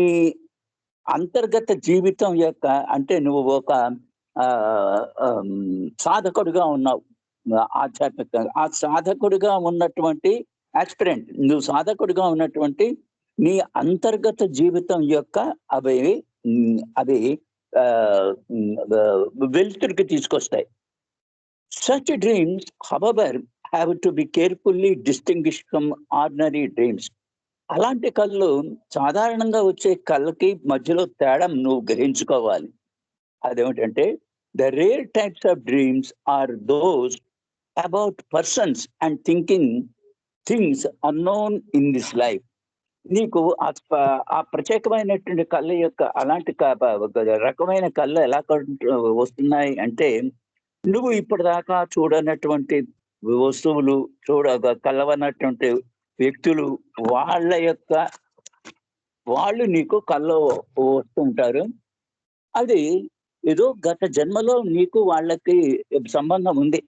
అంతర్గత జీవితం యొక్క, అంటే నువ్వు ఒక సాధకుడుగా ఉన్నావు ఆధ్యాత్మికంగా. ఆ సాధకుడిగా ఉన్నటువంటి ఆస్పిరెంట్, నువ్వు సాధకుడిగా ఉన్నటువంటి నీ అంతర్గత జీవితం యొక్క అవి వెలుతురికి తీసుకొస్తాయి. Such dreams, however, have to be carefully distinguished from ordinary dreams. అలాంటి కళ్ళు సాధారణంగా వచ్చే కళ్ళకి మధ్యలో తేడా నువ్వు గ్రహించుకోవాలి. అదేమిటంటే, the rare types of dreams are those about persons and thinking things unknown in this life. నీకు ఆ ప్రత్యేకమైనటువంటి కళ్ళ యొక్క అలాంటి రకమైన కళ్ళు ఎలా వస్తున్నాయి అంటే, నువ్వు ఇప్పటిదాకా చూడనటువంటి వస్తువులు, కలవనటువంటి వ్యక్తులు వాళ్ళు నీకు కల్లో వస్తుంటారు. అది ఏదో గత జన్మలో నీకు వాళ్ళకి సంబంధం ఉంది.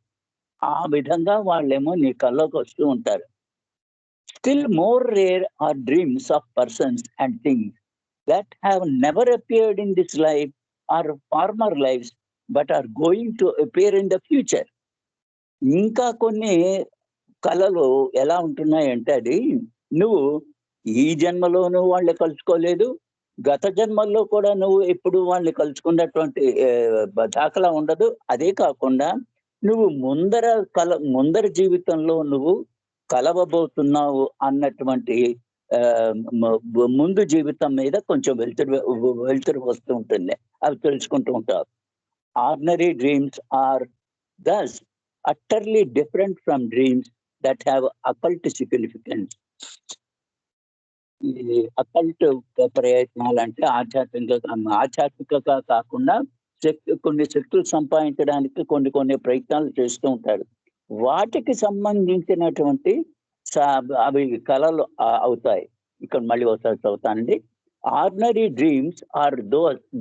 ఆ విధంగా వాళ్ళేమో నీ కల్లోకి వస్తూ ఉంటారు. Still more rare are dreams of persons and things that have never appeared in this life or former lives, but are going to appear in the future. ఇంకా కొన్ని కళలు ఎలా ఉంటున్నాయంటే అది నువ్వు ఈ జన్మలోనూ వాళ్ళని కలుసుకోలేదు, గత జన్మల్లో కూడా నువ్వు ఎప్పుడు వాళ్ళని కలుసుకున్నటువంటి దాఖలా ఉండదు. అదే కాకుండా నువ్వు ముందర జీవితంలో నువ్వు కలవబోతున్నావు అన్నటువంటి ముందు జీవితం మీద కొంచెం వెళ్తురు వస్తూ ఉంటుంది. అవి తెలుసుకుంటూ ఉంటావు. Ordinary dreams are thus utterly different from dreams that have occult significance. ఈ అకల్ట్ ప్రయత్నాలు అంటే ఆధ్యాత్మికంగా కాకుండా కొన్ని శక్తులు సంపాదించడానికి కొన్ని ప్రయత్నాలు చేస్తూ ఉంటారు. వాటికి సంబంధించినటువంటి అవి కళలు అవుతాయి. ఇక్కడ మళ్ళీ ఒకసారి చదువుతానండి. Ordinary dreams are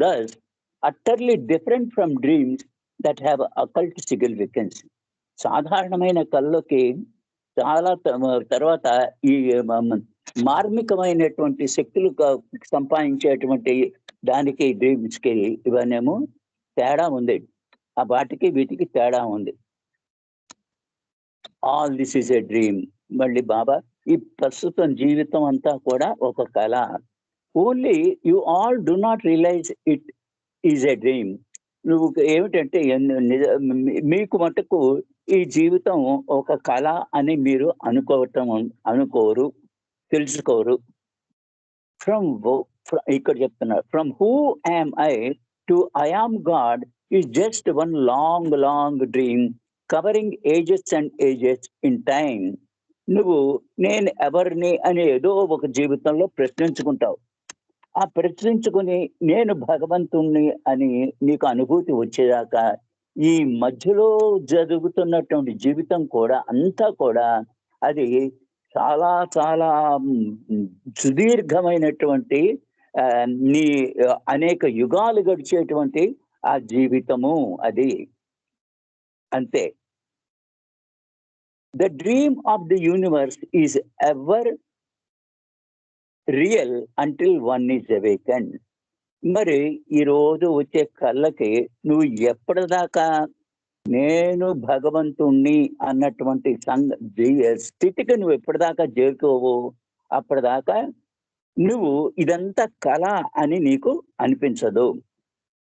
thus utterly different from dreams that have occult significance. సాధారణమైన కళ్ళకి చాలా తర్వాత ఈ మార్మికమైనటువంటి శక్తులు సంపాదించేటువంటి దానికి డ్రీమ్స్ కి ఇవన్నేమో తేడా ఉంది. ఆ వాటికి వీటికి తేడా ఉంది. All this is a dream. మళ్ళీ బాబా ఈ ప్రస్తుతం జీవితం అంతా కూడా ఒక కళ. Only you all do not realize it is a dream. నువ్వు ఏమిటంటే మీకు మటుకు ఈ జీవితం ఒక కళ అని మీరు అనుకోరు, తెలుసుకోరు. ఇక్కడ చెప్తున్నారు, from who am I to I am God is just one long dream covering ages and ages in time. నువ్వు నేను ఎవరిని అని ఏదో ఒక జీవితంలో ప్రశ్నించుకుంటావు. ఆ ప్రశ్నించుకుని నేను భగవంతుణ్ణి అని నీకు అనుభూతి వచ్చేదాకా ఈ మధ్యలో జరుగుతున్నటువంటి జీవితం కూడా అంతా కూడా అది చాలా చాలా సుదీర్ఘమైనటువంటి నీ అనేక యుగాలు గడిచేటువంటి ఆ జీవితము అది అంతే. The dream of the universe is ever real until one is awakened. మరి ఈ రోజు వచ్చే కళ్ళకి నువ్వు ఎప్పటిదాకా నేను భగవంతుణ్ణి అన్నటువంటి స్థితికి నువ్వు ఎప్పటిదాకా చేరుకోవు, అప్పటిదాకా నువ్వు ఇదంతా కళ అని నీకు అనిపించదు.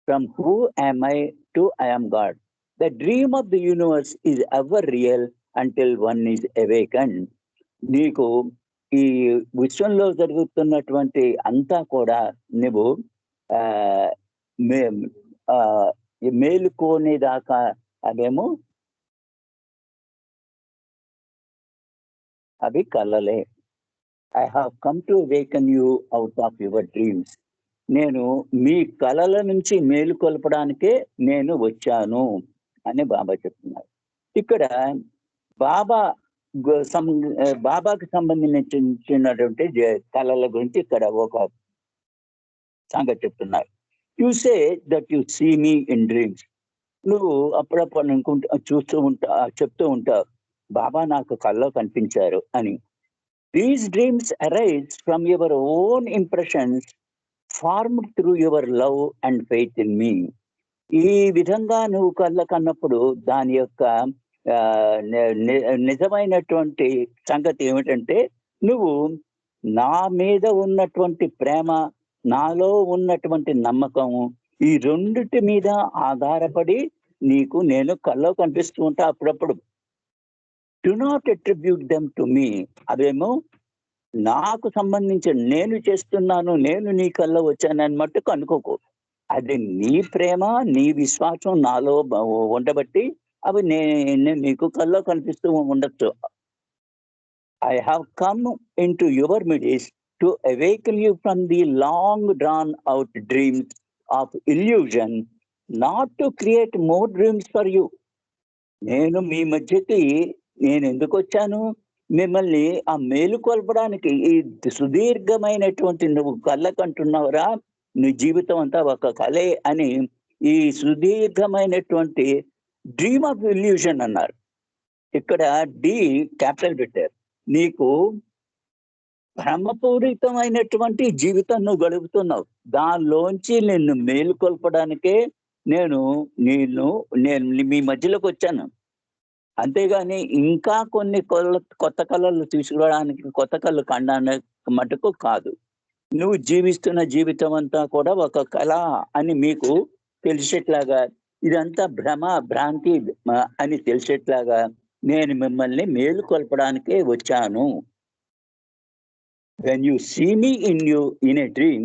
From who am I to I am God. The dream of the universe is ever real until one is awakened. నీకు ఈ విశ్వంలో జరుగుతున్నటువంటి అంతా కూడా నువ్వు మేలుకోనేదాకా అదేమో అవి కలలే. I have come to awaken you out of your dreams. నేను మీ కలల నుంచి మేలుకొల్పడానికే నేను వచ్చాను అని బాబా చెప్తున్నారు. ఇక్కడ బాబాకి సంబంధించినటువంటి కళల గురించి ఇక్కడ ఒక సంగతి చెప్తున్నారు. You say that you see me in dreams. నువ్వు అప్పుడప్పుడు చెప్తూ ఉంటావు, బాబా నాకు కల్లో కనిపించారు అని. These dreams arise from your own impressions formed through your love and faith in me. ఈ విధంగా నువ్వు కళ్ళ కన్నప్పుడు దాని యొక్క నిజమైనటువంటి సంగతి ఏమిటంటే నువ్వు నా మీద ఉన్నటువంటి ప్రేమ, నాలో ఉన్నటువంటి నమ్మకము, ఈ రెండిటి మీద ఆధారపడి నీకు నేను కల్లో కనిపిస్తూ ఉంటా అప్పుడప్పుడు. Do not attribute them to me. అవేమో నాకు సంబంధించిన నేను చేస్తున్నాను, నేను నీ కల్లో వచ్చానని మట్టుకు అనుకోకు. అది నీ ప్రేమ, నీ విశ్వాసం నాలో ఉండబట్టి అవి నేను నీకు కల్లో కనిపిస్తూ ఉండొచ్చు. I have come into your midst to awaken you from the long drawn out dreams of illusion, not to create more dreams for you. నేను మీ మధ్యకి నేను ఎందుకు వచ్చాను? మిమ్మల్ని ఆ మేలుకొల్పడానికి ఈ సుదీర్ఘమైనటువంటి నువ్వు కళ్ళకంటున్నావురా నీ జీవితం అంతా ఒక కలే అని ఈ సుదీర్ఘమైనటువంటి డ్రీమ్ ఆఫ్ ఇల్యూషన్ అన్నారు. ఇక్కడ డి క్యాపిటల్ పెట్టారు. నీకు భ్రమపూరితమైనటువంటి జీవితం నువ్వు గడుపుతున్నావు. దానిలోంచి నిన్ను మేలుకొల్పడానికే నేను మీ మధ్యలోకి వచ్చాను. అంతేగాని ఇంకా కొన్ని కొత్త కళలు తీసుకురావడానికి, కొత్త కళ్ళు కండానికి మటుకు కాదు. నువ్వు జీవిస్తున్న జీవితం అంతా కూడా ఒక కళ అని మీకు తెలిసేట్లాగా, ఇదంతా భ్రాంతి అని తెలిసేట్లాగా నేను మిమ్మల్ని మేలుకొల్పడానికే వచ్చాను. When you see me in a dream,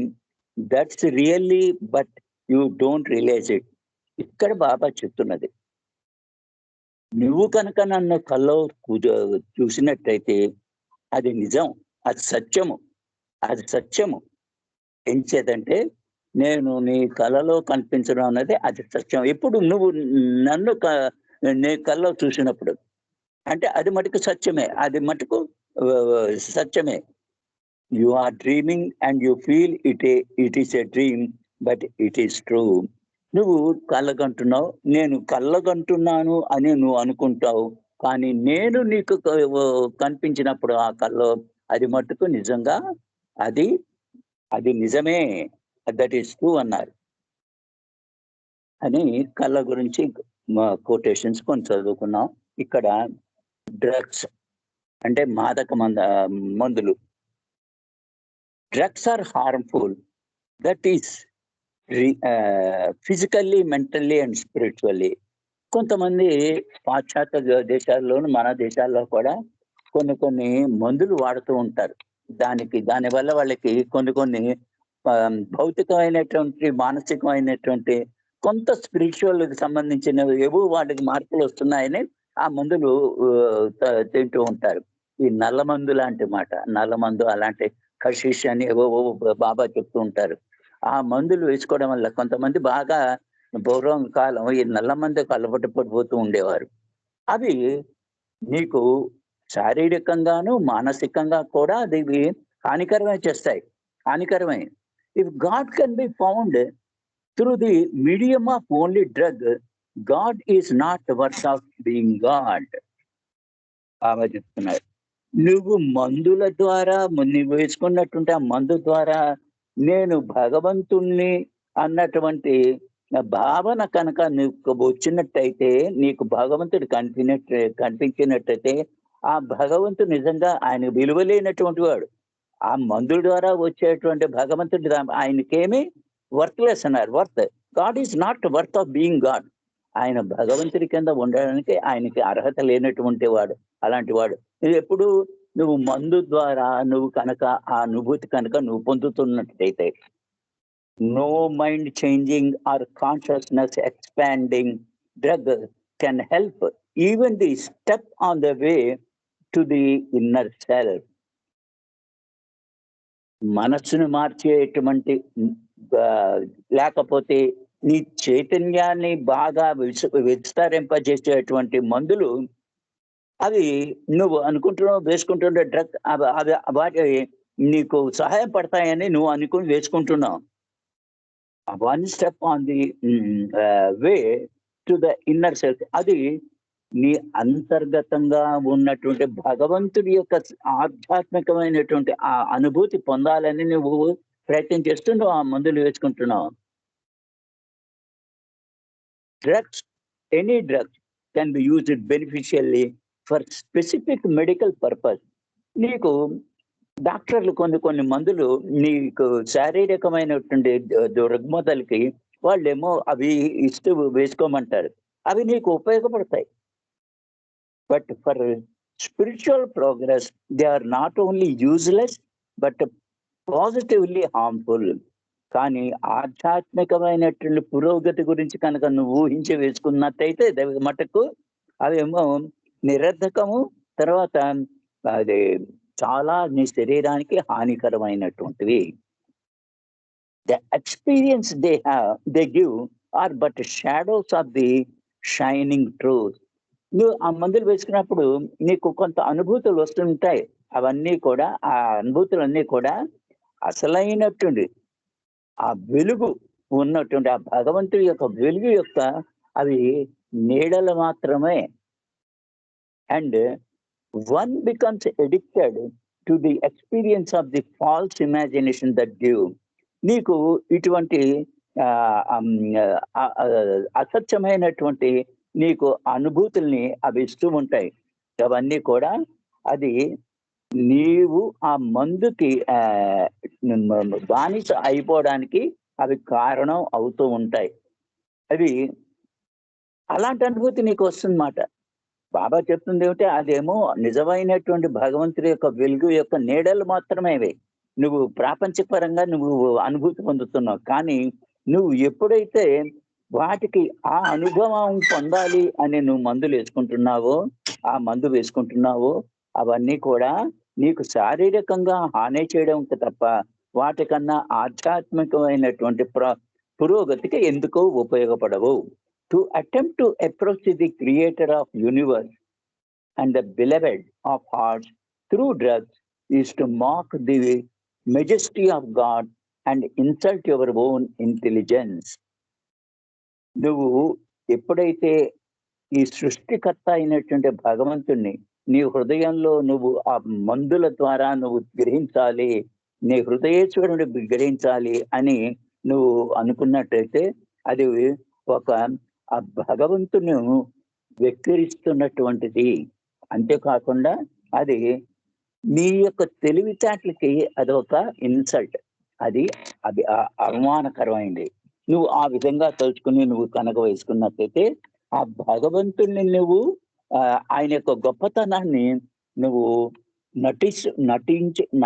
that's really, but you don't realize it. ఇక్కడ బాబా చెప్తున్నది, నువ్వు కనుక నన్ను కల్లో చూసినట్టయితే అది నిజం, అది సత్యము. ఏం చేదంటే నేను నీ కళలో కనిపించడం అన్నది అది సత్యం. ఎప్పుడు నువ్వు నన్ను నీ కల్లో చూసినప్పుడు అంటే అది మటుకు సత్యమే, సత్యమే. You are dreaming and you feel it is a dream, but it is true. నువ్వు కళ్ళగంటున్నావు, నేను కళ్ళగంటున్నాను అని నువ్వు అనుకుంటావు, కానీ నేను నీకు కనిపించినప్పుడు ఆ కల్లో అది మట్టుకు నిజంగా అది నిజమే, దట్ ఈస్ ట్రూ అన్నారు అని కళ్ళ గురించి కోటేషన్స్ కొన్ని చదువుకున్నాం. ఇక్కడ డ్రగ్స్ అంటే మాదక మందులు. Drugs are harmful, that is physically, mentally and spiritually. కొంతమంది పాశ్చాత్య దేశాల్లోనూ మన దేశాల్లో కూడా కొన్ని మందులు వాడుతూ ఉంటారు. దానివల్ల వాళ్ళకి కొన్ని భౌతికమైనటువంటి, మానసికమైనటువంటి, కొంత స్పిరిచువల్ సంబంధించిన ఏవో వాళ్ళకి మార్పులు వస్తున్నాయని ఆ మందులు తింటూ ఉంటారు. ఈ నల్ల మందు లాంటి మాట, నల్ల మందు అలాంటి కషిష్ అని ఏవో బాబా చెప్తూ ఉంటారు. ఆ మందులు వేసుకోవడం వల్ల కొంతమంది బాగా పూర్వం కాలం ఈ నల్ల మందుకు అలవాటు పడిపోతూ ఉండేవారు. అవి నీకు శారీరకంగాను మానసికంగా కూడా అది హానికరమే చేస్తాయి. If God can be found through the medium of only drug, God is not worth of being God. Baba చెప్తున్నారు, నువ్వు మందుల ద్వారా నువ్వు వేసుకున్నటువంటి ఆ మందు ద్వారా నేను భగవంతుణ్ణి అన్నటువంటి భావన కనుక నీకు వచ్చినట్టయితే, నీకు భగవంతుడు కనిపించినట్టయితే ఆ భగవంతుడు నిజంగా ఆయన విలువలేనటువంటి వాడు. ఆ మందుల ద్వారా వచ్చేటువంటి భగవంతుడు ఆయనకేమి వర్త్లెస్ అన్నారు. God is not worth of being God. ఆయన భగవంతుడి కింద ఉండడానికి ఆయనకి అర్హత లేనటువంటి వాడు, అలాంటి వాడు. ఎప్పుడు నువ్వు మందు ద్వారా నువ్వు కనుక ఆ అనుభూతి కనుక నువ్వు పొందుతున్నట్టయితే, no mind changing or consciousness expanding drug can help even the step on the way to the inner self. మనస్సును మార్చేటువంటి లేకపోతే నీ చైతన్యాన్ని బాగా విస్తరింపజేసేటువంటి మందులు అవి నువ్వు అనుకుంటున్నావు, వేసుకుంటుండే డ్రగ్ అవి వాటి నీకు సహాయం పడతాయని నువ్వు అనుకుని వేసుకుంటున్నావు. One step on the way to the inner self, అది నీ అంతర్గతంగా ఉన్నటువంటి భగవంతుడి యొక్క ఆధ్యాత్మికమైనటువంటి ఆ అనుభూతి పొందాలని నువ్వు ప్రయత్నం చేస్తున్నావు, ఆ మందులు వేసుకుంటున్నావు. Drugs, any drugs can be used beneficially for specific medical purpose. నీకు డాక్టర్లు కొన్ని మందులు నీకు శారీరకమైనటువంటి రుగ్మతలకి వాళ్ళేమో అవి ఇస్తూ వేసుకోమంటారు, అవి నీకు ఉపయోగపడతాయి. But for spiritual progress they are not only useless but positively harmful. కానీ ఆధ్యాత్మికమైనటువంటి పురోగతి గురించి కనుక నువ్వు ఊహించి వేసుకున్నట్టయితే మటుకు అవేమో నిరర్ధకము, తర్వాత అది చాలా నీ శరీరానికి హానికరమైనటువంటివి. The experience they give are but shadows of the shining truth. నువ్వు ఆ మందులు వేసుకున్నప్పుడు నీకు కొంత అనుభూతులు వస్తుంటాయి. అవన్నీ కూడా ఆ అనుభూతులన్నీ కూడా అసలైనటువంటి ఆ వెలుగు ఉన్నటువంటి ఆ భగవంతుడి యొక్క వెలుగు యొక్క అవి నీడలు మాత్రమే. And one becomes addicted to the experience of the false imagination that give. నీకు ఇటువంటి అసత్యమైనటువంటి నీకు అనుభూతుల్ని అవి ఇస్తూ ఉంటాయి. అవన్నీ కూడా అది నీవు ఆ మందుకి బానిస అయిపోవడానికి అవి కారణం అవుతూ ఉంటాయి. అవి అలాంటి అనుభూతి నీకు వస్తుందన్నమాట. బాబా చెప్తుంది ఏమిటి, అదేమో నిజమైనటువంటి భగవంతుడి యొక్క వెలుగు యొక్క నీడలు మాత్రమే అవి. నువ్వు ప్రాపంచికపరంగా నువ్వు అనుభూతి పొందుతున్నావు. కానీ నువ్వు ఎప్పుడైతే వాటికి ఆ అనుభవం పొందాలి అని నువ్వు మందులు వేసుకుంటున్నావో అవన్నీ కూడా నీకు శారీరకంగా హాని చేయడం తప్ప వాటికన్నా ఆధ్యాత్మికమైనటువంటి పురోగతికి ఎందుకో ఉపయోగపడవు. To attempt to approach the creator of universe and the beloved of hearts through drugs is to mock the majesty of God and insult your own intelligence. నువ్వు ఎప్పుడైతే ఈ సృష్టికర్త అయినటువంటి భగవంతుణ్ణి నీ హృదయంలో నువ్వు ఆ మందుల ద్వారా నువ్వు గ్రహించాలి, నీ హృదయేశ్వరుని గ్రహించాలి అని నువ్వు అనుకున్నట్టయితే అది ఒక ఆ భగవంతుని వెక్కిరిస్తున్నటువంటిది. అంతేకాకుండా అది నీ యొక్క తెలివితేటలకి అదొక ఇన్సల్ట్, అది అవమానకరమైంది. నువ్వు ఆ విధంగా తలుచుకుని నువ్వు కనుక వేసుకున్నట్టయితే ఆ భగవంతుణ్ణి నువ్వు ఆయన యొక్క గొప్పతనాన్ని నువ్వు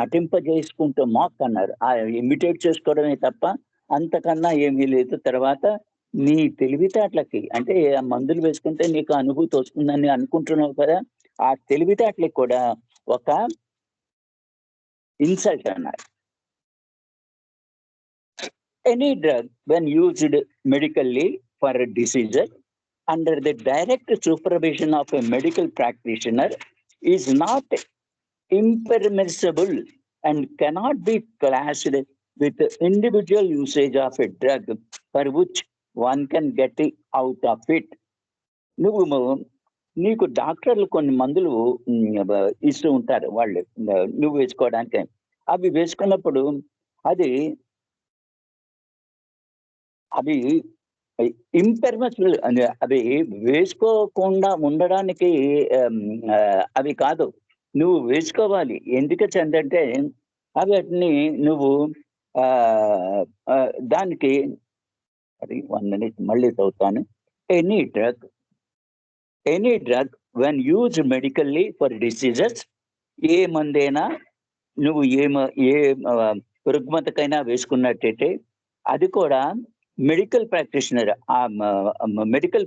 నటింపజేసుకుంటూ మాక్ అన్నారు. ఇమిటేట్ చేసుకోవడమే తప్ప అంతకన్నా ఏమీ లేదు. తర్వాత నీ తెలివితేటలకి అంటే మందులు వేసుకుంటే నీకు అనుభూతి వస్తుందని అనుకుంటున్నావు కదా, ఆ తెలివితేటలకి కూడా ఒక ఇన్సల్ట్ అన్నారు. Any drug when used medically for a disease under the direct supervision of a medical practitioner is not impermissible and cannot be classed with the individual usage of a drug for which one can get out of it. నీకు డాక్టర్లు కొన్ని మందులు ఇస్తూ ఉంటారు వాళ్ళు నువ్వు వేసుకోవడానికి. అవి వేసుకున్నప్పుడు అవి ఇంపెర్మిసిబుల్, అవి వేసుకోకుండా ఉండడానికి అవి కాదు, నువ్వు వేసుకోవాలి. ఎందుకంటే వాటిని నువ్వు దానికి అది 1 minute మళ్ళీ చదువుతాను. Any drug when used medically for diseases, ఏ మందైనా నువ్వు ఏ రుగ్మతకైనా వేసుకున్నట్టయితే అది కూడా మెడికల్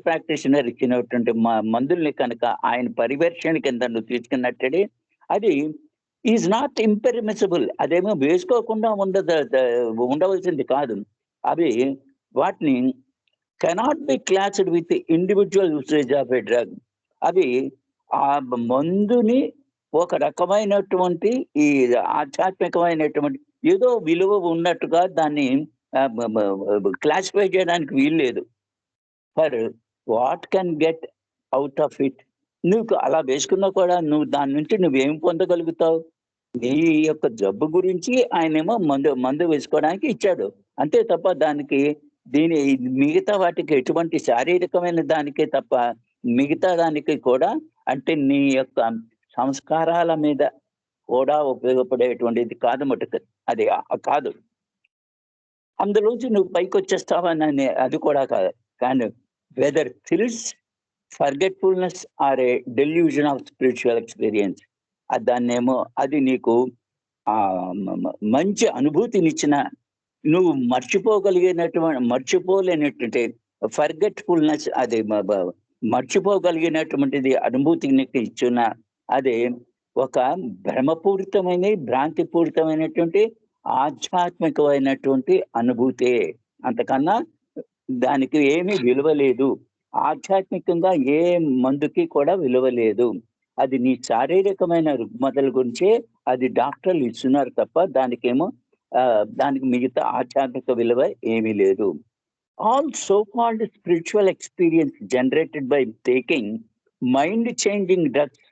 ప్రాక్టీషనర్ ఇచ్చినటువంటి మందుల్ని కనుక ఆయన పరివేక్షణ కింద నువ్వు తీసుకున్నట్టే అది ఈజ్ నాట్ ఇంపెర్మిసిబుల్. అదేమో వేసుకోకుండా ఉండవలసింది కాదు. అవి వాటిని cannot be classed with individual usage of a drug. అవి ఆ మందుని ఒక రకమైనటువంటి ఈ ఆధ్యాత్మికమైనటువంటి ఏదో విలువ ఉన్నట్టుగా దాన్ని క్లాసిఫై చేయడానికి వీల్లేదు. For what can get out of it. నువ్వు అలా వేసుకున్నా కూడా నువ్వు దాని నుంచి నువ్వేం పొందగలుగుతావు? నీ యొక్క జబ్బు గురించి ఆయనేమో మందు వేసుకోవడానికి ఇచ్చాడు అంతే తప్ప దానికి మిగతా వాటికి ఎటువంటి శారీరకమైన దానికే తప్ప మిగతా దానికి కూడా అంటే నీ యొక్క సంస్కారాల మీద కూడా ఉపయోగపడేటువంటిది కాదు మటుకు, అది కాదు. అందులోంచి నువ్వు పైకి వచ్చేస్తావని అది కూడా కాదు. కానీ whether thrills, forgetfulness or a delusion of spiritual experience, దాన్నేమో అది నీకు మంచి అనుభూతినిచ్చిన నువ్వు మర్చిపోలేనటువంటి ఫర్గెట్ఫుల్నెస్, అది మర్చిపోగలిగినటువంటిది అనుభూతిని ఇచ్చిన అదే ఒక భ్రాంతిపూరితమైనటువంటి ఆధ్యాత్మికమైనటువంటి అనుభూతే. అంతకన్నా దానికి ఏమీ విలువ లేదు. ఆధ్యాత్మికంగా ఏ మందుకి కూడా విలువ లేదు. అది నీ శారీరకమైన రుగ్మతల గురించే అది డాక్టర్లు ఇస్తున్నారు తప్ప దానికి మిగతా ఆధ్యాత్మిక విలువ ఏమీ లేదు. All so-called spiritual experience generated by taking mind-changing drugs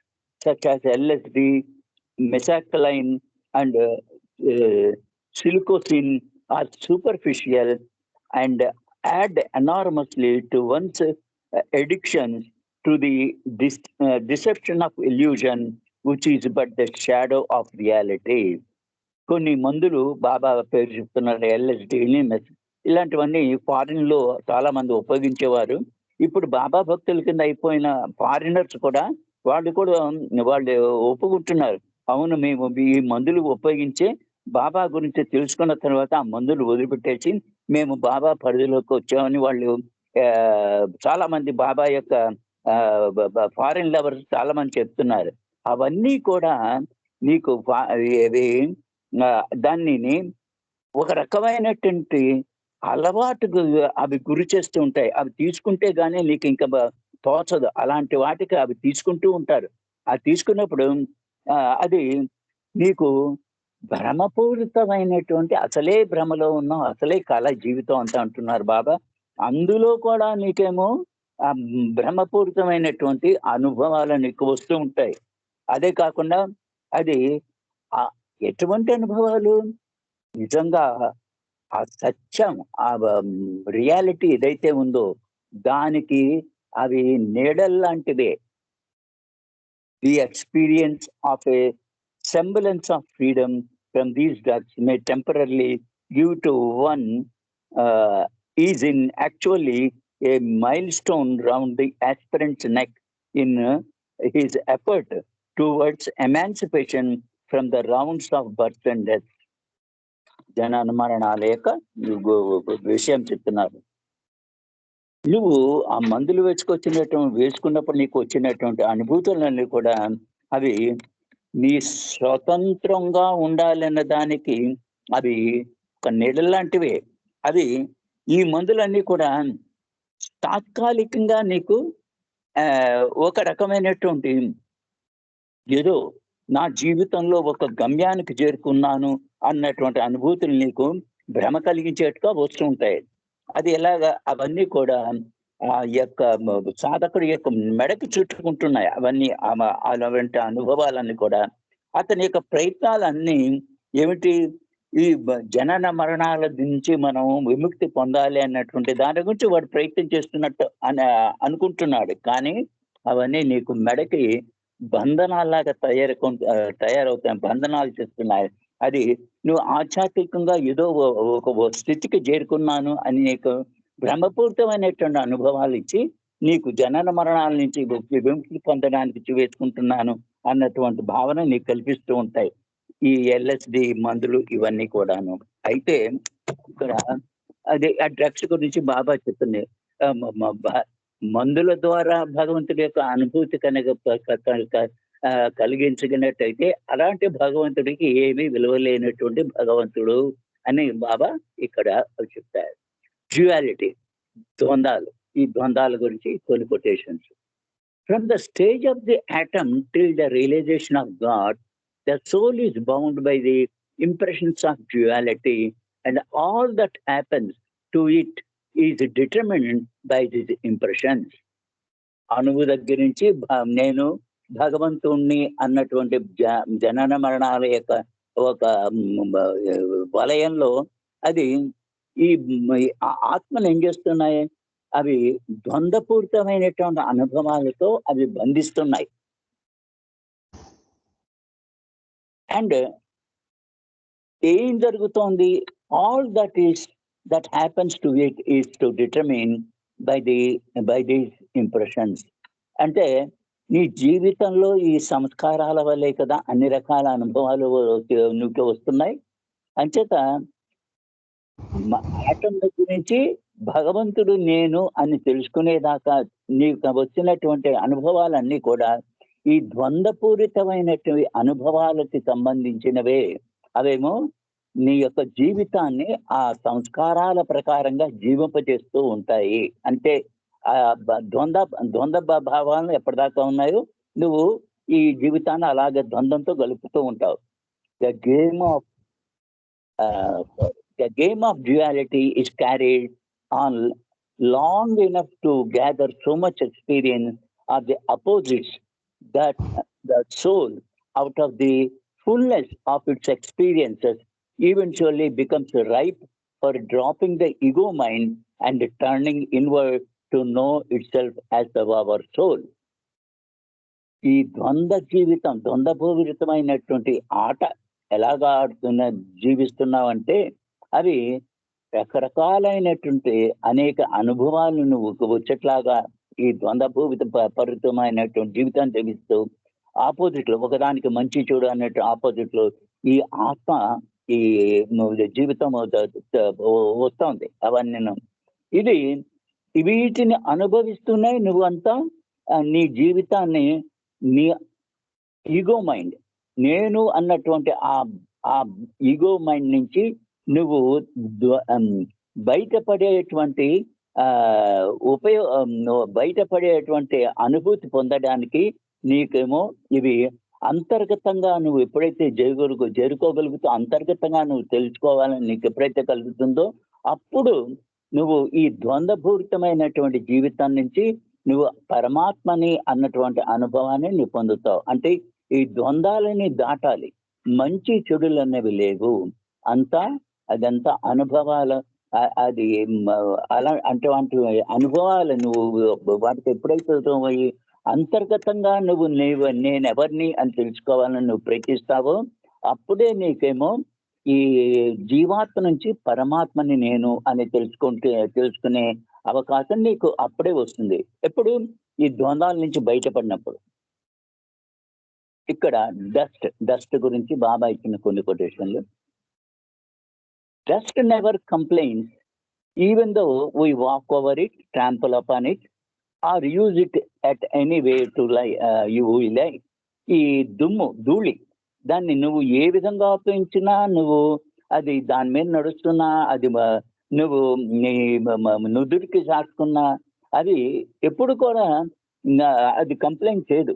such as LSD, mescaline, and psilocybin are superficial and add enormously to one's addictions to the deception of illusion, which is but the shadow of reality. కొన్ని మందులు బాబా పేరు చెప్తున్నారు, ఎల్ఎస్డిని, ఇలాంటివన్నీ foreign లో చాలా మంది ఉపయోగించేవారు. ఇప్పుడు బాబా భక్తుల కింద అయిపోయిన ఫారినర్స్ కూడా వాళ్ళు ఒప్పుకుంటున్నారు, అవును మేము ఈ మందులు ఉపయోగించే బాబా గురించి తెలుసుకున్న తర్వాత ఆ మందులు వదిలిపెట్టేసి మేము బాబా పరిధిలోకి వచ్చామని వాళ్ళు చాలా మంది బాబా యొక్క ఫారిన్ లవర్స్ చాలా మంది చెప్తున్నారు. అవన్నీ కూడా నీకు దాన్ని ఒక రకమైనటువంటి అలవాటుకు అవి గురి చేస్తూ ఉంటాయి. అవి తీసుకుంటే గానీ నీకు ఇంకా తోచదు. అలాంటి వాటికి అవి తీసుకుంటూ ఉంటారు. అది తీసుకున్నప్పుడు అది నీకు భ్రమపూరితమైనటువంటి అసలే భ్రమలో ఉన్నాం, అసలే కళ జీవితం అంతా అంటున్నారు బాబా. అందులో కూడా నీకేమో ఆ భ్రమపూరితమైనటువంటి అనుభవాలు నీకు వస్తూ ఉంటాయి. అదే కాకుండా అది ఎటువంటి అనుభవాలు, నిజంగా ఆ సత్యం, ఆ రియాలిటీ ఏదైతే ఉందో దానికి అవి నీడల్లాంటివే. The experience of a semblance of freedom from these drugs may temporarily give to one is in actually a milestone round the aspirant's neck in his effort towards emancipation from the rounds of birth and death. జనన మరణాల యొక్క విషయం చెప్తున్నారు. నువ్వు ఆ మందులు వేసుకున్నప్పుడు నీకు వచ్చినటువంటి అనుభూతులన్నీ కూడా అవి నీ స్వతంత్రంగా ఉండాలన్న దానికి అవి ఒక నీడల్లాంటివే. అవి ఈ మందులన్నీ కూడా తాత్కాలికంగా నీకు ఒక రకమైనటువంటి ఏదో నా జీవితంలో ఒక గమ్యానికి చేరుకున్నాను అన్నటువంటి అనుభూతులు నీకు భ్రమ కలిగించేట్టుగా వస్తూ ఉంటాయి. అది ఎలాగా, అవన్నీ కూడా ఆ యొక్క సాధకుడి యొక్క మెడకు చుట్టుకుంటున్నాయి. అవన్నీ అలాంటి అనుభవాలన్నీ కూడా అతని యొక్క ప్రయత్నాలన్నీ ఏమిటి, ఈ జనన మరణాల నుంచి మనం విముక్తి పొందాలి అన్నటువంటి దాని గురించి వాడు ప్రయత్నం చేస్తున్నట్టు అనుకుంటున్నాడు. కానీ అవన్నీ నీకు మెడకి బంధనాల్లాగా తయారవుతాయి, బంధనాలు చేస్తున్నాయి. అది నువ్వు ఆధ్యాత్మికంగా ఏదో ఒక స్థితికి చేరుకున్నాను అని నీకు భ్రమపూరితమైనటువంటి అనుభవాలు ఇచ్చి నీకు జనన మరణాల నుంచి విముక్తి పొందడానికి వేసుకుంటున్నాను అన్నటువంటి భావన నీకు కల్పిస్తూ ఉంటాయి ఈ ఎల్ఎస్డి మందులు ఇవన్నీ కూడాను. అయితే ఇక్కడ అదే ఆ డ్రగ్స్ గురించి బాబా చెప్తుంది. మందుల ద్వారా భగవంతుడి యొక్క అనుభూతి కనుక కలిగించగినట్టయితే అలాంటి భగవంతుడికి ఏమీ విలువ లేనటువంటి భగవంతుడు అని బాబా ఇక్కడ చెప్తారు. డ్యుయాలిటీ, ద్వంద్వాలు, ఈ ద్వంద్వాల గురించి కొన్ని quotations. From the stage of the atom till the realization of God, the soul is bound by the impressions of duality, and all that happens to it is determined by these impressions. అణువు దగ్గర నుంచి నేను భగవంతుణ్ణి అన్నటువంటి జనన మరణాల యొక్క ఒక వలయంలో అది ఈ ఆత్మలు ఏం చేస్తున్నాయి, అవి ద్వంద్వపూరితమైనటువంటి అనుభవాలతో అవి బంధిస్తున్నాయి. అండ్ ఏం జరుగుతోంది, all that happens to it is to determine by these impressions. అంటే నీ జీవితంలో ఈ సంస్కారాల వల్లే కదా అన్ని రకాల అనుభవాలు నీకు వస్తున్నాయి. అంచేత ఆటం గురించి భగవంతుడు నేను అని తెలుసుకునేదాకా నీకు వచ్చినటువంటి అనుభవాలన్నీ కూడా ఈ ద్వంద్వపూరితమైనటువంటి అనుభవాలకి సంబంధించినవే. అవేమో నీ యొక్క జీవితాన్ని ఆ సంస్కారాల ప్రకారంగా జీవింపజేస్తూ ఉంటాయి. అంటే ఆ ద్వంద్వ భావాలు ఎప్పటిదాకా ఉన్నాయో నువ్వు ఈ జీవితాన్ని అలాగే ద్వంద్వంతో గలుపుతూ ఉంటావు. The game of duality is carried on long enough to gather so much experience of the opposites that the soul, out of the fullness of its experiences, eventually becomes ripe for dropping the ego mind and turning inward to know itself as our soul. ఈ ద్వంద్వ జీవితం, ద్వంద్వపూరితమైనటువంటి ఆట ఎలాగా జీవిస్తున్నావంటే అవి రకరకాలైనటువంటి అనేక అనుభవాలు నువ్వు వచ్చేట్లాగా ఈ ద్వంద్వపూరితమైనటువంటి జీవితాన్ని జీవిస్తూ ఆపోజిట్ లో ఒకదానికి మంచి చెడు అన్నట్టు ఆపోజిట్ లో ఈ ఆత్మ ఈ జీవితం వస్తుంది. అవన్నీ ఇది వీటిని అనుభవిస్తున్నాయి. నువ్వంతా నీ జీవితాన్ని నీ ఈగో మైండ్, నేను అన్నటువంటి ఆ ఈగో మైండ్ నుంచి నువ్వు బయటపడేటువంటి బయటపడేటువంటి అనుభూతి పొందడానికి నీకేమో ఇవి అంతర్గతంగా నువ్వు ఎప్పుడైతే చేరుకోగలుగుతూ అంతర్గతంగా నువ్వు తెలుసుకోవాలని నీకు ఎప్పుడైతే కలుగుతుందో అప్పుడు నువ్వు ఈ ద్వంద్వపూరితమైనటువంటి జీవితం నుంచి నువ్వు పరమాత్మని అన్నటువంటి అనుభవాన్ని నువ్వు పొందుతావు. అంటే ఈ ద్వంద్వాలని దాటాలి. మంచి చెడులు అనేవి లేవు, అదంతా అనుభవాలు. అది అలా అటువంటి అనుభవాలు నువ్వు వాటికి ఎప్పుడైతే అంతర్గతంగా నువ్వు నేనెవరిని అని తెలుసుకోవాలని నువ్వు ప్రయత్నిస్తావో అప్పుడే నీకేమో ఈ జీవాత్మ నుంచి పరమాత్మని నేను అని తెలుసుకునే అవకాశం నీకు అప్పుడే వస్తుంది. ఎప్పుడు ఈ ద్వంద్వాల నుంచి బయటపడినప్పుడు. ఇక్కడ డస్ట్ గురించి బాబా ఇచ్చిన కొన్ని కొటేషన్లు. Dust never complains even though we walk over it, trample upon it or use it at any way to like. ఈ ధూళి దాన్ని నువ్వు ఏ విధంగా ఉపయోగించినా, నువ్వు అది దాని మీద నడుస్తున్నా, అది నువ్వు నీ నుదురికి సాసుకున్నా అది ఎప్పుడు కూడా అది కంప్లైంట్ చేయదు.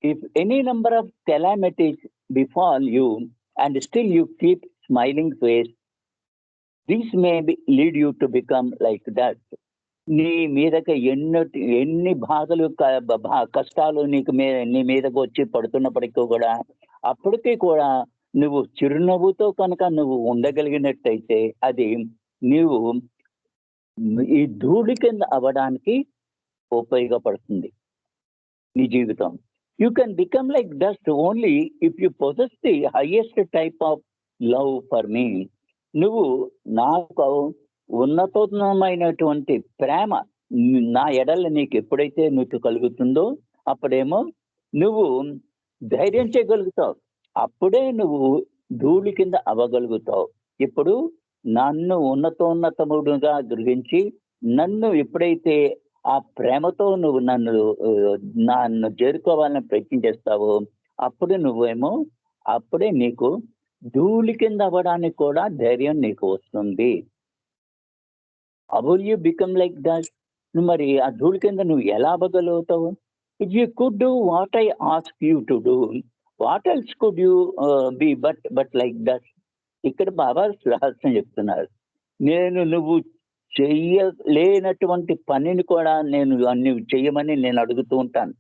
If any number of calamities befall you and still you keep smiling face, this may lead you to become like that. నీ మీదకి ఎన్ని బాధలు కష్టాలు నీ మీదకి వచ్చి పడుతున్నప్పటికీ కూడా అప్పటికీ కూడా నువ్వు చిరునవ్వుతో కనుక నువ్వు ఉండగలిగినట్టయితే అది నీవు ఈ ధూళి కింద అవ్వడానికి ఉపయోగపడుతుంది నీ జీవితం. You can become like dust only if you possess the highest type of love for me. నువ్వు నాకు ఉన్నతమైనటువంటి ప్రేమ నా ఎడల నీకు ఎప్పుడైతే నీకు కలుగుతుందో అప్పుడేమో నువ్వు ధైర్యం చేయగలుగుతావు. అప్పుడే నువ్వు ధూళి కింద అవ్వగలుగుతావు. ఇప్పుడు నన్ను ఉన్నతోన్నతముడుగా గ్రహించి నన్ను ఎప్పుడైతే ఆ ప్రేమతో నువ్వు నన్ను చేరుకోవాలని ప్రయత్నం చేస్తావో అప్పుడే నీకు ధూళి కింద అవ్వడానికి కూడా ధైర్యం నీకు వస్తుంది. Will you become like that? మరి ఆ ధూళి కింద నువ్వు ఎలా అవ్వగలుగుతావు? If you could do what I ask you to do, what else could you be but like that? ఇక్కడ బాబా రహస్యం చెప్తున్నారు. నువ్వు చెయ్యలేనటువంటి పనిని కూడా నువ్వు చెయ్యమని నేను అడుగుతూ ఉంటాను.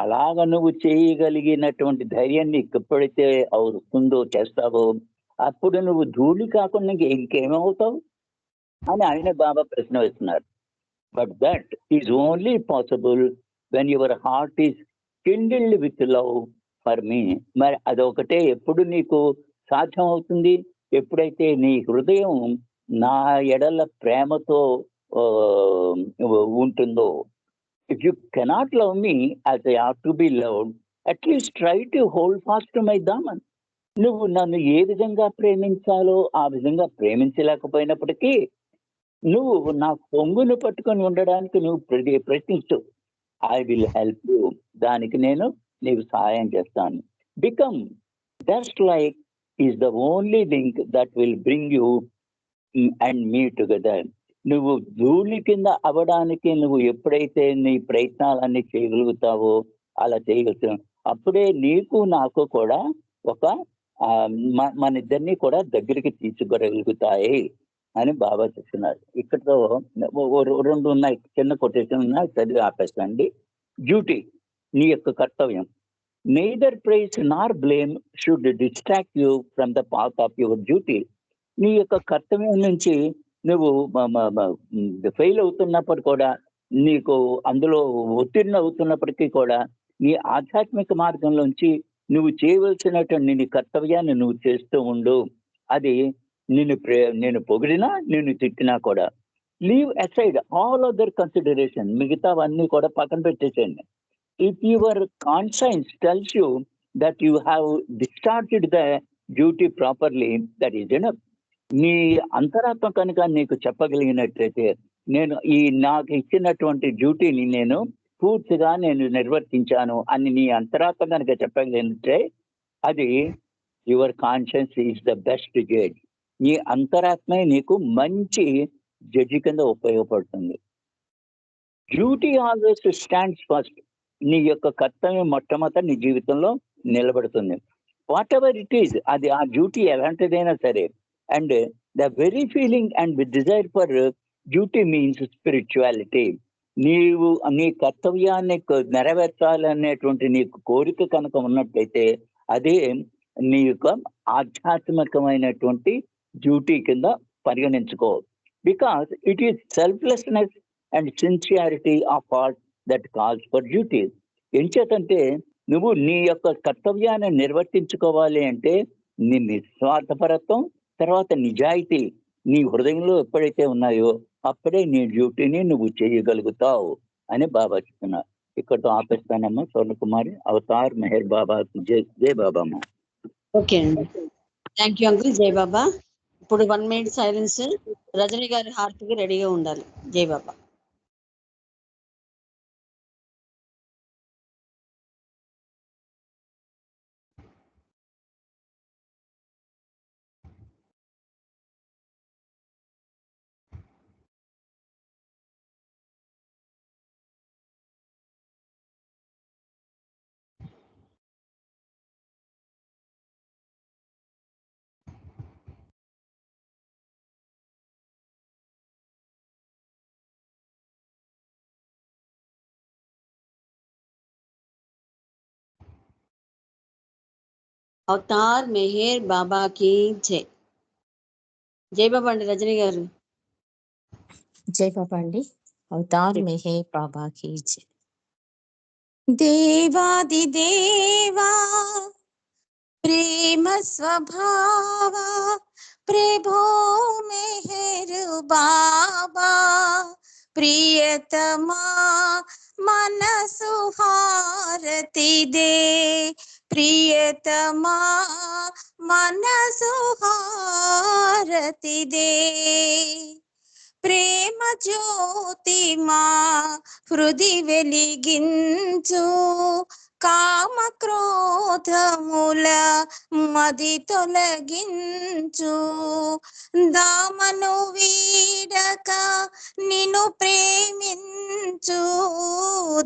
అలాగ నువ్వు చేయగలిగినటువంటి ధైర్యాన్ని ఎప్పుడైతే వస్తుందో చేస్తావో అప్పుడు నువ్వు ధూళి కాకుండా ఇంకేమవుతావు అని ఆయన బాబా ప్రశ్న వేస్తున్నారు. But that is only possible when your heart is kindled with love for me. మరి అదొకటే ఎప్పుడు నీకు సాధ్యం అవుతుంది? ఎప్పుడైతే నీ హృదయం నా ఎడల ప్రేమతో ఉంటుందో. If you cannot love me as I have to be loved, at least try to hold fast to my దామన్. నువ్వు నన్ను ఏ విధంగా ప్రేమించాలో ఆ విధంగా ప్రేమించలేకపోయినప్పటికీ నువ్వు నా పొంగును పట్టుకొని ఉండడానికి నువ్వు ప్రయత్నించు. I will help you. దానికి నేను నీకు సహాయం చేస్తాను. Become dust like is the only link that will bring you and me together. నువ్వు ధూళి కింద అవ్వడానికి నువ్వు ఎప్పుడైతే నీ ప్రయత్నాలన్నీ చేయగలుగుతావో అలా చేయగలుగుతావు. అప్పుడే నీకు నాకు కూడా ఒక మన ఇద్దరిని కూడా దగ్గరికి తీసుకురగలుగుతాయి అని బాబా చెప్తున్నారు. ఇక్కడతో 2 ఉన్నాయి, చిన్న కొటేషన్ ఉన్నాయి, చదివి ఆపేస్తాండి. డ్యూటీ, నీ యొక్క కర్తవ్యం. Neither praise Nar blame should distract you from the path of your duty. నీ యొక్క కర్తవ్యం నుంచి నువ్వు ఫెయిల్ అవుతున్నప్పుడు కూడా, నీకు అందులో ఉత్తీర్ణ అవుతున్నప్పటికీ కూడా, నీ ఆధ్యాత్మిక మార్గంలోంచి నువ్వు చేయవలసినటువంటి నీ కర్తవ్యాన్ని నువ్వు చేస్తూ ఉండు. అది నేను పొగిడినా నిన్ను తిట్టినా కూడా. Leave aside all other consideration, మిగతావన్నీ కూడా పక్కన పెట్టేసేయండి. If your conscience tells you that you have discharged the duty properly, that is enough. నీ అంతరాత్మ కనుక నీకు చెప్పగలిగినట్లయితే, నేను నాకు ఇచ్చినటువంటి డ్యూటీని నేను పూర్తిగా నిర్వర్తించాను అని నీ అంతరాత్మ కనుక చెప్పగలిగినట్టే, అది your conscience is the best judge. నీ అంతరాత్మే నీకు మంచి జడ్జి కింద ఉపయోగపడుతుంది. Duty always stands first. నీ యొక్క కర్తవ్యం మొట్టమొదట నీ జీవితంలో నిలబడుతుంది. వాట్ ఎవర్ ఇట్ ఈజ్, అది ఆ డ్యూటీ ఎలాంటిదైనా సరే. And the very feeling and with desire for duty means spirituality. నీవు నీ కర్తవ్యాన్ని నెరవేర్చాలనేటువంటి నీకు కోరిక కనుక ఉన్నట్లయితే, అదే నీ యొక్క ఆధ్యాత్మికమైనటువంటి డ్యూటీ కింద పరిగణించుకో. Because it is selflessness and sincerity of heart that calls for duty. ఎంచేతంటే నువ్వు నీ యొక్క కర్తవ్యాన్ని నిర్వర్తించుకోవాలి అంటే నీ నిస్వార్థపరత్వం, తర్వాత నిజాయితీ నీ హృదయంలో ఎప్పుడైతే ఉన్నాయో అప్పుడే నీ డ్యూటీని నువ్వు చేయగలుగుతావు అని బాబా చెప్తున్నారు. ఇక్కడతో ఆపేస్తానమ్మా. స్వర్ణకుమారి, అవతార్ మెహర్ బాబా, జై బాబామ్మ. ఓకే అండి, థ్యాంక్ యూ అంకుల్. జై బాబా. ఇప్పుడు 1 minute సైలెన్స్. రజనీ గారి హారతికి రెడీగా ఉండాలి. జై బాబా. అవతార్ మెహర్ బాబాకి జై. జై బాబా అండి రజనీ గారు. జై బాబా అండి. అవతార్ మెహర్ బాబాకి జై. దేవాది దేవా ప్రేమ స్వభావ ప్రభో మెహర్ బాబా ప్రియతమా మనసు హారతి దే, ప్రియతమా మనసు హారతి దే. ప్రేమ జ్యోతి మా హృది వెలిగించు, కామ క్రోధముల మది తొలగించు. దామను వీడక నిన్ను ప్రేమించు,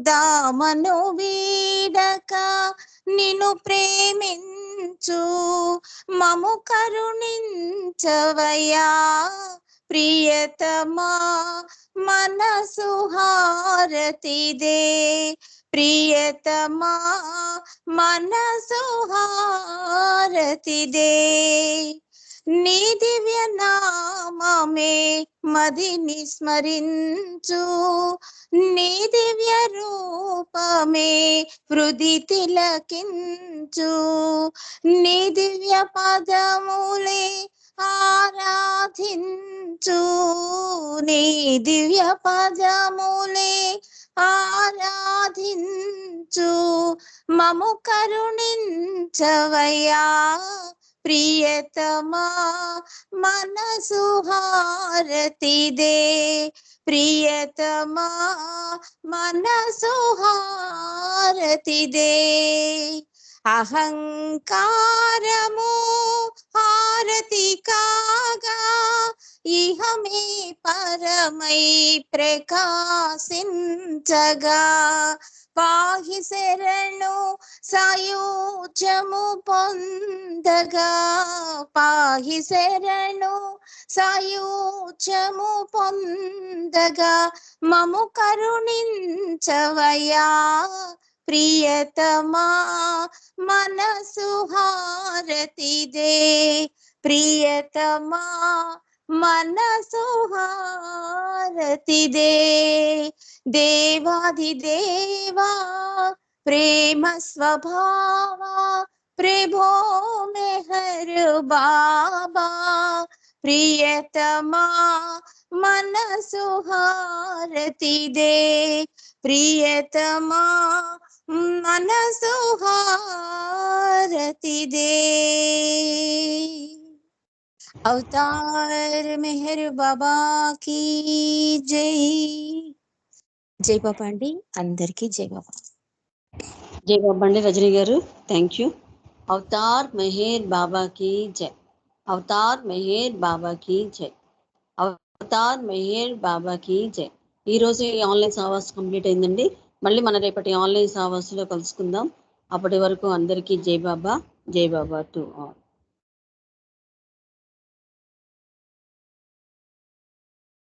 దామను వీడక నిన్ను ప్రేమించు. మము కరుణించవయ్యా ప్రియతమా మనసు హారతి దే, ప్రియతమా మనసు హారతి దే. నీ దివ్య నామమే మదిని స్మరించు, నీ దివ్య రూపమే హృది తిలకించు. నీ దివ్య పదములే ఆరాధించు, నీ దివ్య పదములే ఆరాధించు. మము కరుణించవయ్యా ప్రియతమా మనసు హారతి దే, ప్రియతమా మనసు హారతి దే. అహంకారము హారతి కాగా ఇహమే పరమై ప్రకాశించగా పాహి శరణు సాయుజ్యము పొందగా పాహి శరణు సాయుజ్యము పొందగా మము కరుణించవయా ప్రియతమా మనసు హారతిదే ప్రియతమా మనసు హారతిదే దేవాది దేవా ప్రేమ స్వభావ ప్రభో మెహర్ బాబా ప్రియతమా మనసు హారతిదే ప్రియతమా మనసు హారతిదే అవతార్ మెహర్ బాబా కీ జై. జై బాబా అండి, అందరికీ జై బాబా. జై బాబా అండి రజనీ గారు, థ్యాంక్ యూ. అవతార్ మెహర్ బాబా కి జై. అవతార్ మెహర్ బాబా కి జై. అవతార్ మెహర్ బాబా కి జై. ఈ రోజు ఈ ఆన్లైన్ సావాస్ కంప్లీట్ అయిందండి. మళ్ళీ మన రేపటి ఆన్లైన్ సావాస్లో కలుసుకుందాం. అప్పటి వరకు అందరికీ జై బాబా, జై బాబా టు ఆల్.